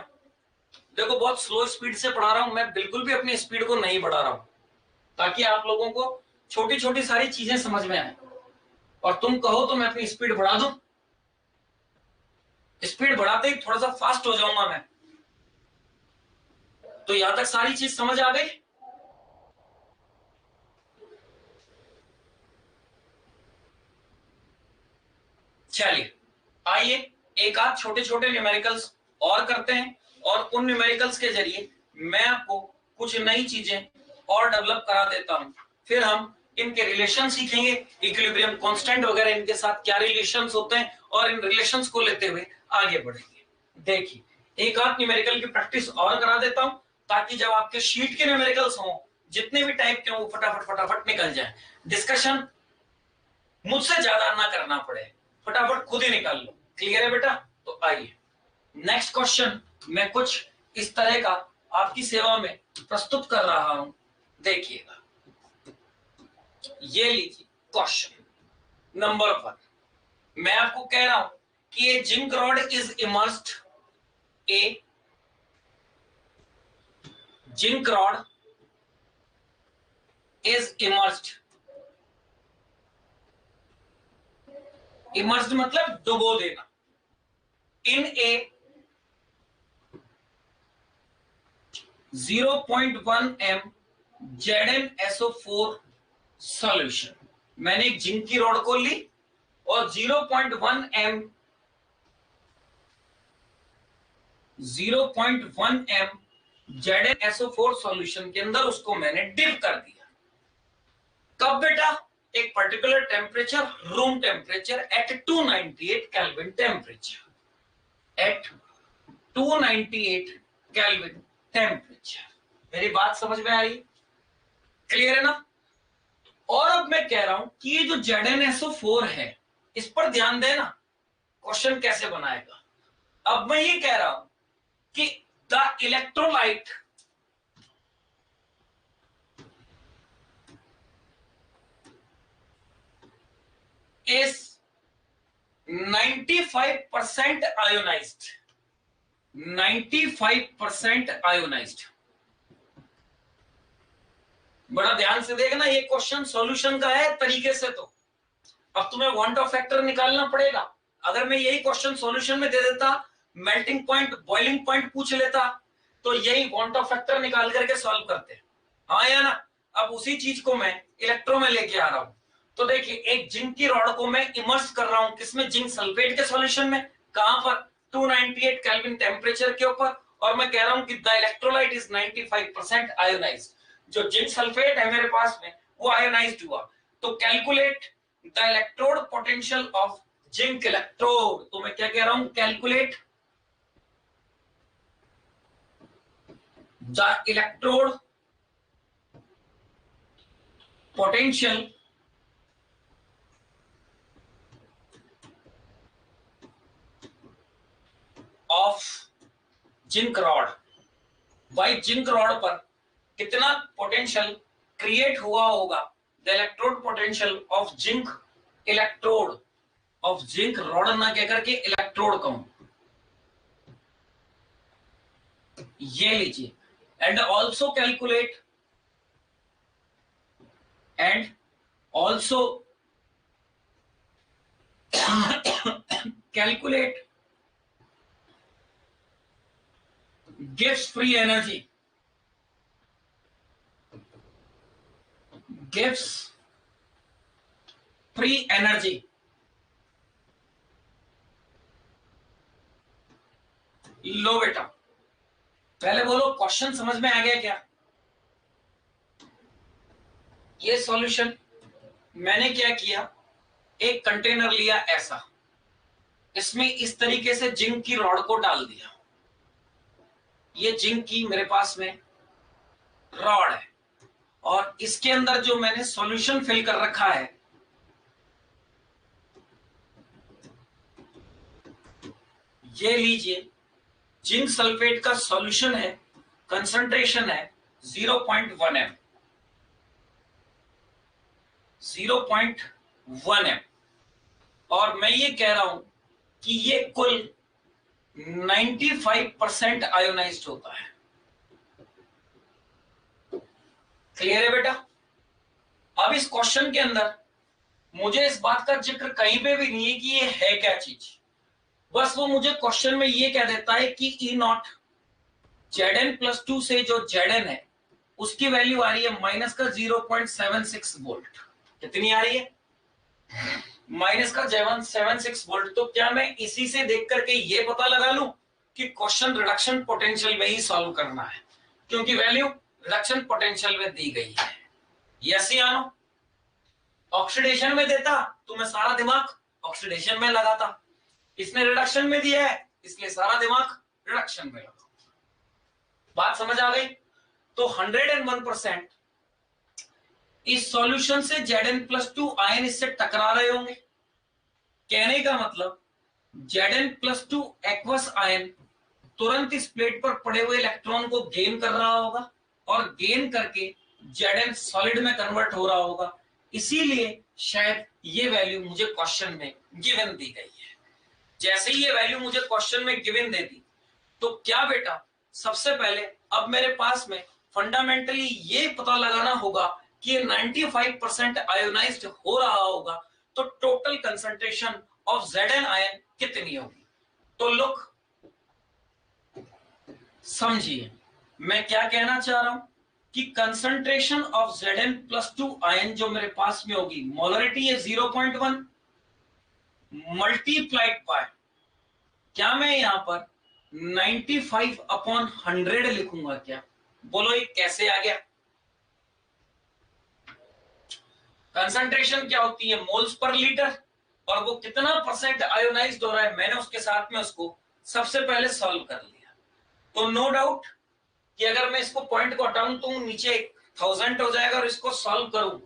देखो बहुत स्लो स्पीड से पढ़ा रहा हूं मैं, बिल्कुल भी अपनी स्पीड को नहीं बढ़ा रहा हूं, ताकि आप लोगों को छोटी छोटी सारी चीजें समझ में आए। और तुम कहो तो मैं अपनी स्पीड बढ़ा दूं, स्पीड बढ़ाते ही थोड़ा सा फास्ट हो जाऊंगा मैं। तो यहां तक सारी चीज समझ आ गई? चलिए आइए एक आध छोटे छोटे न्यूमेरिकल्स और करते हैं, और उन न्यूमेरिकल्स के जरिए मैं आपको कुछ नई चीजें और डेवलप करा देता हूं। फिर हम इनके रिलेशन सीखेंगे, इक्विलिब्रियम कांस्टेंट वगैरह इनके साथ क्या रिलेशंस होते हैं, और इन रिलेशंस को लेते हुए आगे बढ़ेंगे। देखिए एक आध न्यूमेरिकल की प्रैक्टिस और करा देता हूं, ताकि जब आपके शीट के न्यूमेरिकल्स हों जितने भी टाइप के हों फटाफट फटाफट निकल जाए, डिस्कशन मुझसे ज्यादा ना करना पड़े, फटाफट खुद ही निकाल लो। क्लियर है बेटा? तो आइए नेक्स्ट क्वेश्चन मैं कुछ इस तरह का आपकी सेवा में प्रस्तुत कर रहा हूं, देखिएगा। ये लीजिए क्वेश्चन नंबर 1। मैं आपको कह रहा हूं कि ए zinc rod is immersed, A zinc rod is immersed, immersed मतलब डुबो देना, इन ए 0.1 m ZnSO4 सॉल्यूशन। मैंने एक जिंक की रॉड को ली और 0.1 m ZnSO4 सॉल्यूशन के अंदर उसको मैंने डिप कर दिया। कब बेटा? एक particular temperature, room temperature at 298 kelvin temperature, at 298 kelvin temperature. मेरी बात समझ में आ रही? क्लियर है ना? और अब मैं कह रहा हूं कि ये जो ZnSO4 है इस पर ध्यान देना, क्वेश्चन कैसे बनाएगा। अब मैं ये कह रहा हूं कि the electrolyte is 95% ionized, 95% ionized। बड़ा ध्यान से देखना, ये क्वेश्चन सॉल्यूशन का है तरीके से। तो अब तुम्हें वांट ऑफ फैक्टर निकालना पड़ेगा। अगर मैं यही क्वेश्चन सॉल्यूशन में दे देता, मेल्टिंग पॉइंट बॉइलिंग पॉइंट पूछ लेता, तो यही वॉन्ट ऑफ फैक्टर निकाल करके सॉल्व करते। हाँ या ना? अब उसी चीज को मैं इलेक्ट्रो में लेके आ रहा हूं। तो देखिए, एक जिंक की रॉड को मैं इमर्स कर रहा हूं किसमें? जिंक सल्फेट के सॉल्यूशन में। कहां पर? 298 केल्विन टेम्परेचर के ऊपर। और मैं कह रहा हूं कि द इलेक्ट्रोलाइट इज 95% आयोनाइज्ड। जो जिंक सल्फेट है मेरे पास में वो आयोनाइज्ड हुआ। तो calculate the electrode potential of zinc electrode. तो मैं क्या कह रहा हूं? Calculate the electrode potential of zinc rod. भाई जिंक रॉड पर कितना पोटेंशियल क्रिएट हुआ होगा? The electrode potential of zinc electrode, of zinc rod ना कहकर के इलेक्ट्रोड कहूं। ये लीजिए, and also calculate, and also calculate gives free energy, gives free energy। लो बेटा, पहले बोलो क्वेश्चन समझ में आ गया क्या? ये सॉल्यूशन मैंने क्या किया, एक कंटेनर लिया ऐसा, इसमें इस तरीके से जिंक की रॉड को डाल दिया। ये जिंक की मेरे पास में रॉड है, और इसके अंदर जो मैंने सॉल्यूशन फिल कर रखा है, ये लीजिए, जिंक सल्फेट का सॉल्यूशन है, कंसंट्रेशन है 0.1 m, 0.1 m। और मैं ये कह रहा हूं कि ये कुल 95% आयोनाइज्ड होता है। क्लियर है बेटा? अब इस क्वेश्चन के अंदर मुझे इस बात का जिक्र कहीं पे भी नहीं है कि ये है क्या चीज, बस वो मुझे क्वेश्चन में ये कह देता है कि E0 Zn+2 से जो Zn है उसकी वैल्यू आ रही है माइनस का 0.76 वोल्ट। कितनी आ रही है? माइनस का 0.76 वोल्ट। तो क्या मैं इसी से देख करके ये पता लगा लूं कि क्वेश्चन रिडक्शन पोटेंशियल में ही सॉल्व करना है, क्योंकि वैल्यू रिडक्शन पोटेंशियल में दी गई है। यस या नो? ऑक्सीडेशन में देता तो मैं सारा दिमाग ऑक्सीडेशन में लगाता, इसने रिडक्शन में दिया है इसलिए सारा दिमाग रिडक्शन में लगा। बात समझ आ गई? तो 101% इस सॉल्यूशन से Zn+2 आयन इससे टकरा रहे होंगे। कहने का मतलब Zn+2 एक्वस आयन तुरंत इस प्लेट पर पड़े हुए इलेक्ट्रॉन को गेन कर रहा होगा, और गेन करके Zn सॉलिड में कन्वर्ट हो रहा होगा। इसीलिए शायद ये वैल्यू मुझे क्वेश्चन में गिवन दी गई है। जैसे ही ये वैल्यू मुझे क्वेश्चन में गिवन दे दी, तो क्या बेटा, सबसे पहले अब मेरे पास में फंडामेंटली ये पता लगाना होगा कि 95% आयोनाइज्ड हो रहा होगा, तो total concentration of Zn ion कितनी होगी। तो लुक, समझिए मैं क्या कहना चाह रहा हूं कि कंसंट्रेशन ऑफ Zn+2 आयन जो मेरे पास में होगी, मोलरिटी है 0.1 मल्टीप्लाइड बाय, क्या मैं यहां पर 95/100 लिखूंगा क्या? बोलो ये कैसे आ गया? कंसंट्रेशन क्या होती है? मोल्स पर लीटर, और वो कितना परसेंट आयोनाइज्ड हो रहा है, मैंने उसके साथ में उसको सबसे पहले सॉल्व कर लिया। तो नो डाउट कि अगर मैं इसको पॉइंट को हटाऊं तो नीचे 1000 हो जाएगा, और इसको सॉल्व करूं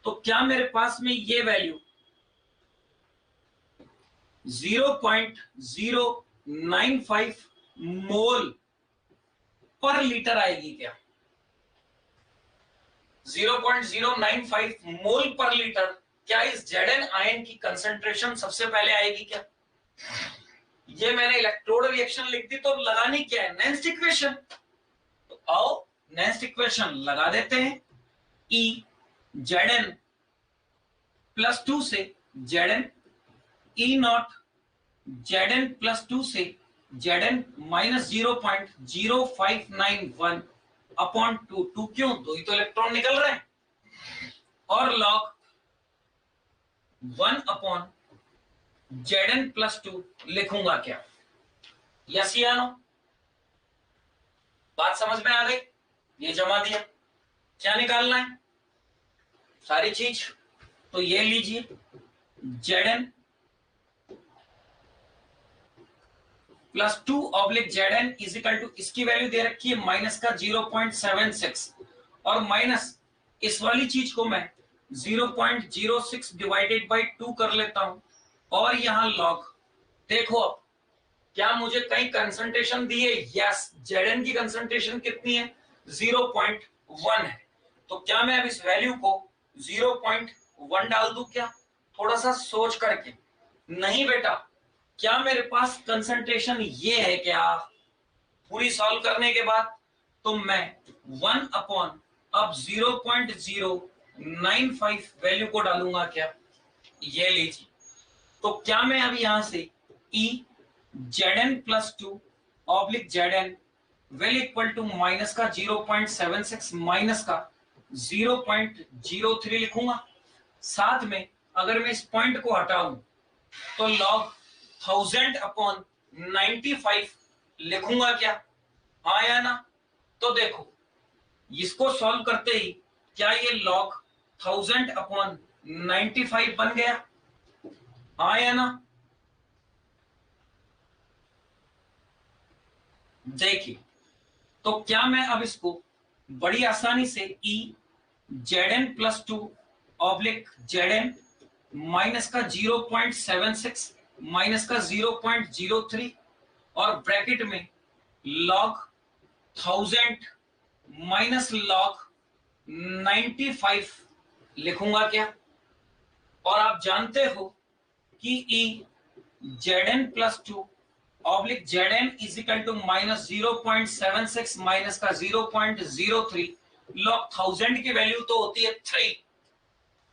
तो क्या मेरे पास में ये वैल्यू 0.095 मोल पर लीटर आएगी क्या? 0.095 मोल पर लीटर क्या इस Zn आयन की कंसंट्रेशन सबसे पहले आएगी क्या? ये मैंने इलेक्ट्रोड रिएक्शन लिख दी, तो लगानी क्या है? Next equation. तो आओ नेक्स्ट इक्वेशन लगा देते हैं। E Zn+2 से Zn E0 Zn प्लस 2 से Zn माइनस 0.0591 अपॉन 2 क्यों, 2 ही तो इलेक्ट्रॉन निकल रहे हैं, और लॉग 1 अपॉन Zn प्लस 2 लिखूंगा क्या? यस या नो? बात समझ में आ गई? ये जमा दिया, क्या निकालना है सारी चीज, तो ये लीजिए Zn plus 2 oblique Zn is equal to, इसकी वैल्यू दे रखी है माइनस का 0.76, और माइनस इस वाली चीज को मैं 0.06 डिवाइडेड बाई 2 कर लेता हूं, और यहां लॉग, देखो अब क्या मुझे कहीं कंसंट्रेशन दी है? यस, Zn की कंसंट्रेशन कितनी है? 0.1 है, तो क्या मैं अब इस वैल्यू को 0.1 डाल दूं क्या? थोड़ा सा सोच करके। नहीं बेटा, क्या मेरे पास कंसंट्रेशन ये है क्या पूरी सॉल्व करने के बाद? तो मैं 1 अपॉन अब 0.095 वैल्यू को डालूंगा क्या? ये लीजिए, तो क्या मैं अब यहां से E Zn plus 2 oblique Zn will equal to minus का 0.76 माइनस का 0.03 लिखूंगा। साथ में अगर मैं इस पॉइंट को हटाऊं तो लॉग 1000 अपॉन 95 लिखूंगा क्या? हाँ या ना? तो देखो इसको सॉल्व करते ही क्या ये लॉग 1000 अपॉन 95 बन गया? हाँ या ना? देखिए, तो क्या मैं अब इसको बड़ी आसानी से E Zn plus 2 oblique Zn minus का 0.76 माइनस का 0.03 और ब्रैकेट में लॉग 1000 माइनस लॉग 95 लिखूंगा क्या? और आप जानते हो कि E Zn plus 2 oblique Zn is equal to minus 0.76 minus का 0.03, लॉग 1000 की वैल्यू तो होती है 3।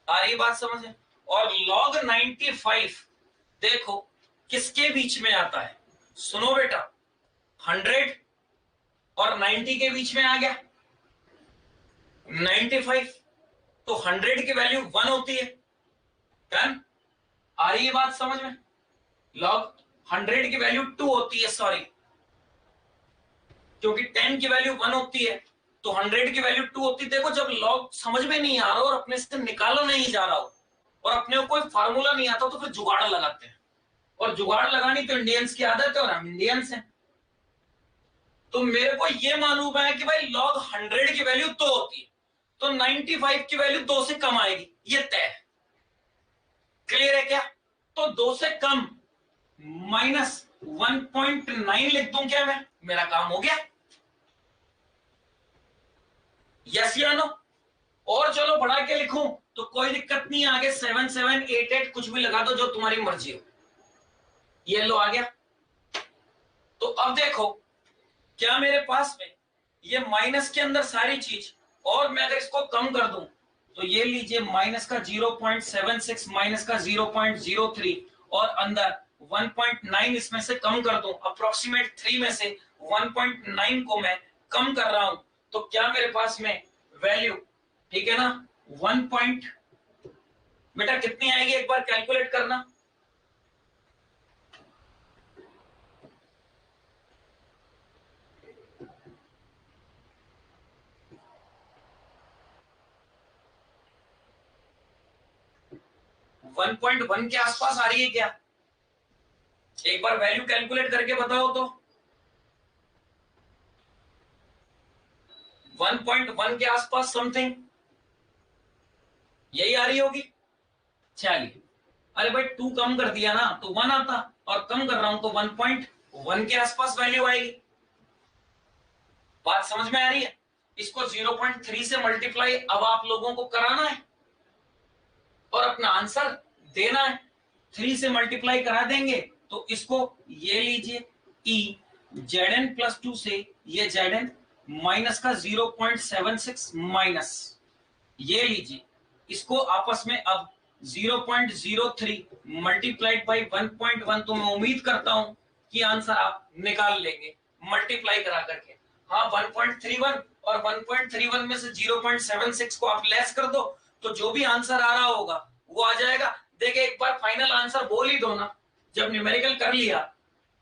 आ रही बात समझ में? और लॉग 95 देखो किसके बीच में आता है? सुनो बेटा, 100 और 90 के बीच में आ गया 95, तो 100 की वैल्यू 1 होती है, डन। आ रही है बात समझ में? लॉग 100 की वैल्यू 2 होती है, सॉरी, क्योंकि 10 की वैल्यू 1 होती है तो 100 की वैल्यू 2 होती है। देखो जब लॉग समझ में नहीं आ रहा और अपने से निकाला नहीं जा रहा हो और अपने को कोई फार्मूला नहीं आता तो फिर जुगाड़ लगाते हैं, और जुगाड़ लगानी तो इंडियंस की आदत है और हम इंडियंस हैं। तो मेरे को ये मालूम है कि भाई लॉग 100 की वैल्यू 2 होती है तो 95 की वैल्यू 2 से कम आएगी, ये तय है। क्लियर है क्या? तो 2 से कम माइनस 1.9 लिख दूं क्या मैं? मेरा काम हो गया। यस या नो? और चलो बढ़ा के लिखूं तो कोई दिक्कत नहीं, आगे 7788 कुछ भी लगा दो जो तुम्हारी मर्जी हो। ये लो आ गया। तो अब देखो क्या मेरे पास में ये माइनस के अंदर सारी चीज, और मैं अगर इसको कम कर दूं तो ये लीजिए माइनस का 0.76 माइनस का 0.03 और अंदर 1.9 इसमें से कम कर दूं, अप्रोक्सीमेट 3 में से 1.9 को मैं कम कर रहा हूं, तो क्या मेरे पास में वैल्यू, ठीक है ना, 1 पॉइंट, बेटा कितनी आएगी एक बार कैलकुलेट करना। वन 1.1 के आसपास आ रही है क्या? एक बार वैल्यू कैलकुलेट करके बताओ तो। 1.1 के आसपास समथिंग यही आ रही होगी। चलिए, अरे भाई 2 कम कर दिया ना तो 1 आता, और कम कर रहा हूं तो 1.1 के आसपास वैल्यू आएगी। बात समझ में आ रही है? इसको 0.3 से मल्टीप्लाई अब आप लोगों को कराना है और अपना आंसर देना है। 3 से मल्टीप्लाई करा देंगे तो इसको ये लीजिए E Zn प्लस 2 से ये Zn माइनस का 0.76 माइनस, ये लीजिए इसको आपस में अब 0.03 मल्टीप्लाइड बाई 1.1, तो मैं उम्मीद करता हूं कि आंसर आप निकाल लेंगे मल्टीप्लाई करा करके। हाँ 1.31 और 1.31 में से 0.76 को आप लेस कर दो तो जो भी आंसर आ रहा होगा वो आ जाएगा। देखिए एक बार फाइनल आंसर बोल ही दो ना। जब न्यूमेरिकल कर लिया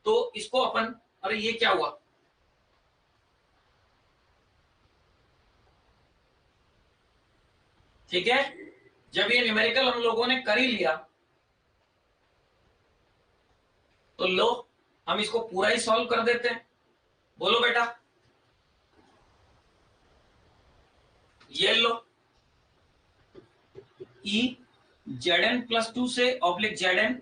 तो इसको अपन, अरे ये क्या हुआ, ठीक है, जब ये न्यूमेरिकल हम लोगों ने कर ही लिया तो लो हम इसको पूरा ही सॉल्व कर देते हैं। बोलो बेटा, ये लो ई Zn+2 से ऑब्लिक Zn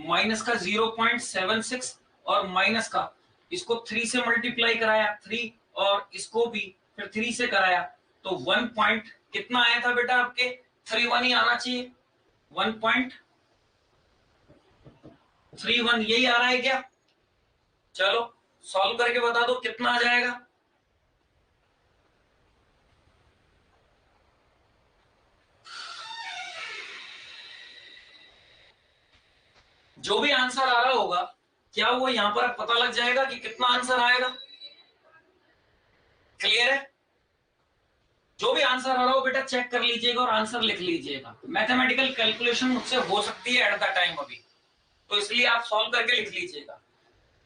माइनस का 0.76 और माइनस का इसको 3 से मल्टीप्लाई कराया 3 और इसको भी फिर 3 से कराया तो 1 पॉइंट कितना आया था बेटा आपके 31 ही आना चाहिए। 1.31 यही आ रहा है क्या? चलो सॉल्व करके बता दो कितना आ जाएगा। जो भी आंसर आ रहा होगा क्या वो यहां पर पता लग जाएगा कि कितना आंसर आएगा? क्लियर है? जो भी आंसर आ रहा हो बेटा चेक कर लीजिएगा और आंसर लिख लीजिएगा। मैथमेटिकल कैलकुलेशन मुझसे हो सकती है एट द टाइम अभी, तो इसलिए आप सॉल्व करके लिख लीजिएगा,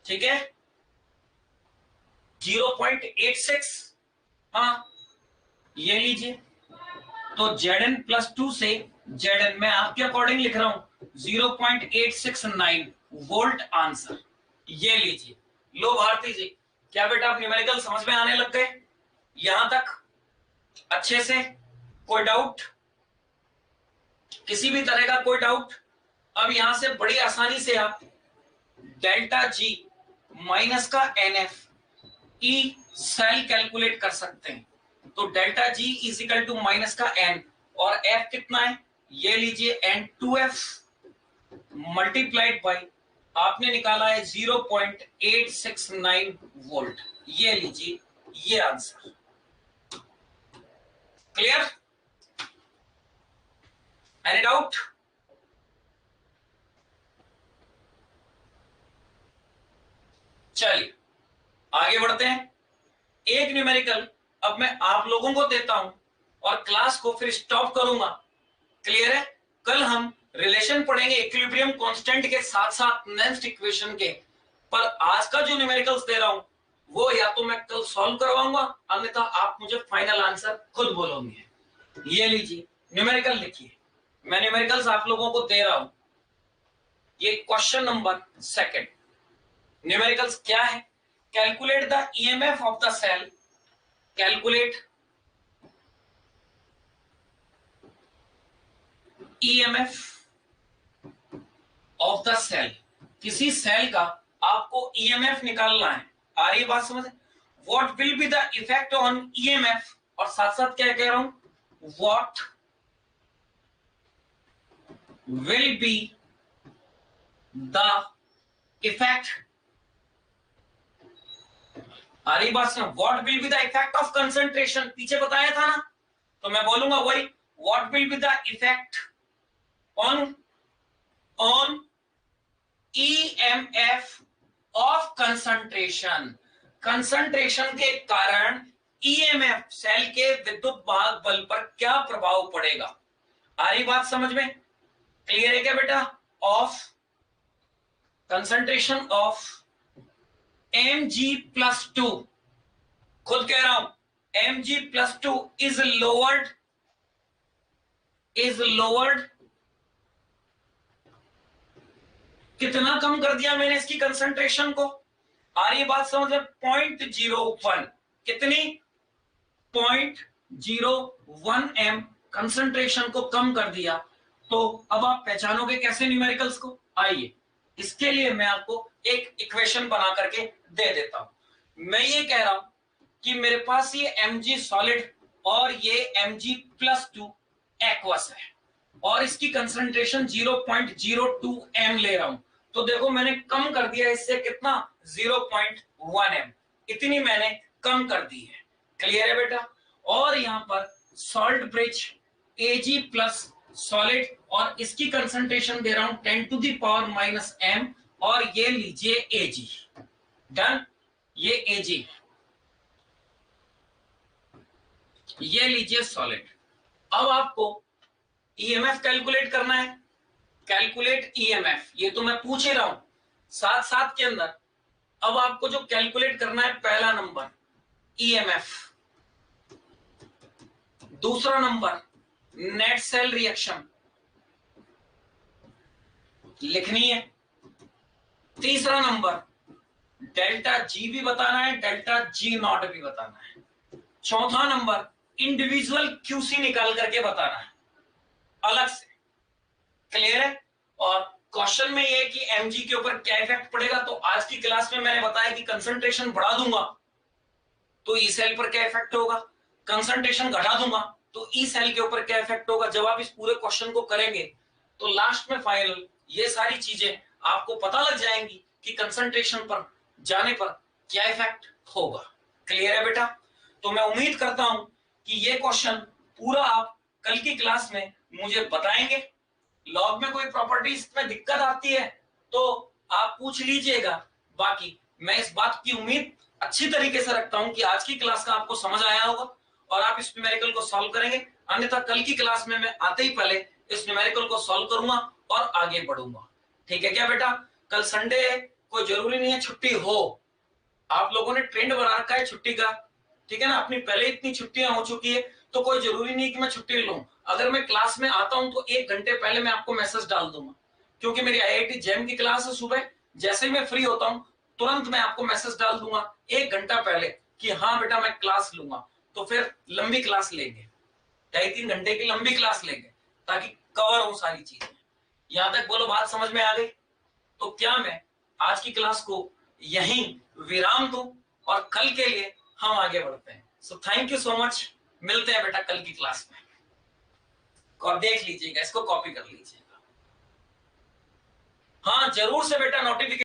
ठीक है। 0.86, हाँ ये लीजिए। तो Zn+2 से Zn मैं आपके अकॉर्डिंग लिख रहा हूं 0.869 वोल्ट आंसर, ये लीजिए। लो भारती जी, क्या बेटा आप न्यूमेरिकल समझ में आने लग गए यहां तक अच्छे से? कोई डाउट, किसी भी तरह का कोई डाउट? अब यहां से बड़ी आसानी से आप डेल्टा जी माइनस का NF ई सेल कैलकुलेट कर सकते हैं। तो delta G is equal to minus का N और F कितना है ये लीजिए N2F मल्टीप्लाइड बाई आपने निकाला है 0.869 वोल्ट, ये लीजिए ये आंसर। क्लियर? Any doubt? चलिए आगे बढ़ते हैं। एक न्यूमेरिकल अब मैं आप लोगों को देता हूं और क्लास को फिर स्टॉप करूंगा। क्लियर है? कल हम रिलेशन पढ़ेंगे इक्विलिब्रियम कांस्टेंट के साथ साथ नेक्स्ट इक्वेशन के, पर आज का जो न्यूमेरिकल्स दे रहा हूं वो या तो मैं कल सॉल्व करवाऊंगा, अन्यथा आप मुझे फाइनल आंसर खुद बोलोगे। ये लीजिए न्यूमेरिकल लिखिए, मैं न्यूमेरिकल्स आप लोगों को दे रहा हूं। ये क्वेश्चन नंबर 2 न्यूमेरिकल्स क्या है? Calculate the EMF of the cell, calculate EMF of the cell. किसी सेल का आपको ईएमएफ निकालना है, आ रही है बात समझ? What will be the effect on EMF, और साथ साथ क्या कह रहा हूं, what will be the effect, आ रही बात समझ? What will be the effect of concentration, पीछे बताया था ना, तो मैं बोलूंगा वही what will be the effect on EMF of concentration. Concentration के कारण EMF सेल के विद्युत वाहक बल पर क्या प्रभाव पड़ेगा? आ रही बात समझ में? क्लियर है क्या बेटा? ऑफ कंसंट्रेशन ऑफ Mg+2, खुद कह रहा हूं Mg+2 इज लोवर्ड, कितना कम कर दिया मैंने इसकी कंसंट्रेशन को? आ रही बात समझ में? 0.01, कितनी? 0.01 m कंसंट्रेशन को कम कर दिया। तो अब आप पहचानोगे कैसे न्यूमेरिकल्स को? आइए इसके लिए मैं आपको एक इक्वेशन बना करके दे देता हूं। मैं ये कह रहा हूं कि मेरे पास ये Mg सॉलिड और ये Mg+2 एक्वस है और इसकी कंसंट्रेशन 0.02 m ले रहा हूं। तो देखो मैंने कम कर दिया इससे कितना, 0.1 m, इतनी मैंने कम कर दी है। क्लियर है बेटा? और यहां पर सॉल्ट ब्रिज Ag+ सॉलिड, और इसकी कंसंट्रेशन दे रहा हूं 10⁻⁻m, और ये लीजिए Ag। डन, ये Ag, ये लीजिए सॉलिड। अब आपको ईएमएफ कैलकुलेट करना है, कैलकुलेट ईएमएफ, ये तो मैं पूछ ही रहा हूं साथ साथ के अंदर। अब आपको जो कैलकुलेट करना है, पहला नंबर ईएमएफ, दूसरा नंबर नेट सेल रिएक्शन लिखनी है, तीसरा नंबर डेल्टा जी भी बताना है, डेल्टा जी नॉट भी बताना है, चौथा नंबर इंडिविजुअल क्यूसी निकाल करके बताना है अलग से। क्लियर है? और क्वेश्चन में ये कि एमजी के ऊपर क्या इफेक्ट पड़ेगा, तो आज की क्लास में मैंने बताया कि कंसंट्रेशन बढ़ा दूंगा तो ई सेल पर क्या इफेक्ट होगा, कंसंट्रेशन घटा दूंगा तो ई सेल के ऊपर क्या इफेक्ट होगा। जब आप इस पूरे क्वेश्चन को करेंगे तो लास्ट में फाइनल ये सारी चीजें आपको पता लग जाएंगी कि कंसंट्रेशन पर जाने पर क्या इफेक्ट होगा। क्लियर है बेटा? तो मैं उम्मीद करता हूं कि ये क्वेश्चन पूरा आप कल की क्लास में मुझे बताएंगे। लॉग में कोई प्रॉपर्टीज में दिक्कत आती है तो आप पूछ लीजिएगा। बाकी मैं इस बात की उम्मीद अच्छी तरीके से रखता हूं कि आज की क्लास का आपको समझ आया होगा और आप इस न्यूमेरिकल को सॉल्व करेंगे। अन्यथा कल की क्लास में मैं आते ही पहले इस न्यूमेरिकल को सॉल्व करूंगा और आगे बढ़ूंगा। ठीक है क्या बेटा? कल संडे है, कोई जरूरी नहीं है छुट्टी हो, आप लोगों ने ट्रेंड बना रखा है छुट्टी का, ठीक है ना? अपनी पहले इतनी छुट्टियां हो चुकी है तो कोई जरूरी नहीं कि मैं छुट्टी लूं। अगर मैं क्लास में आता हूं तो 1 घंटे पहले मैं आपको मैसेज डाल दूंगा, क्योंकि मेरी आईआईटी जैम की क्लास है सुबह। जैसे ही मैं फ्री होता हूं तुरंत मैं आपको मैसेज डाल दूंगा 1 घंटा पहले कि हाँ बेटा मैं क्लास लूंगा। तो फिर लंबी क्लास लेंगे, 2.5-3 घंटे की लंबी क्लास लेंगे ताकि कवर हो सारी चीजें। यहां तक बोलो बात समझ में आ गई? तो क्या मैं आज की क्लास को यहीं विराम दूं और कल के लिए हम आगे बढ़ते हैं। So thank you so much, मिलते हैं बेटा कल की क्लास में। और देख लीजिएगा, इसको कॉपी कर लीजिएगा। हाँ जरूर से बेटा नोटिफिकेशन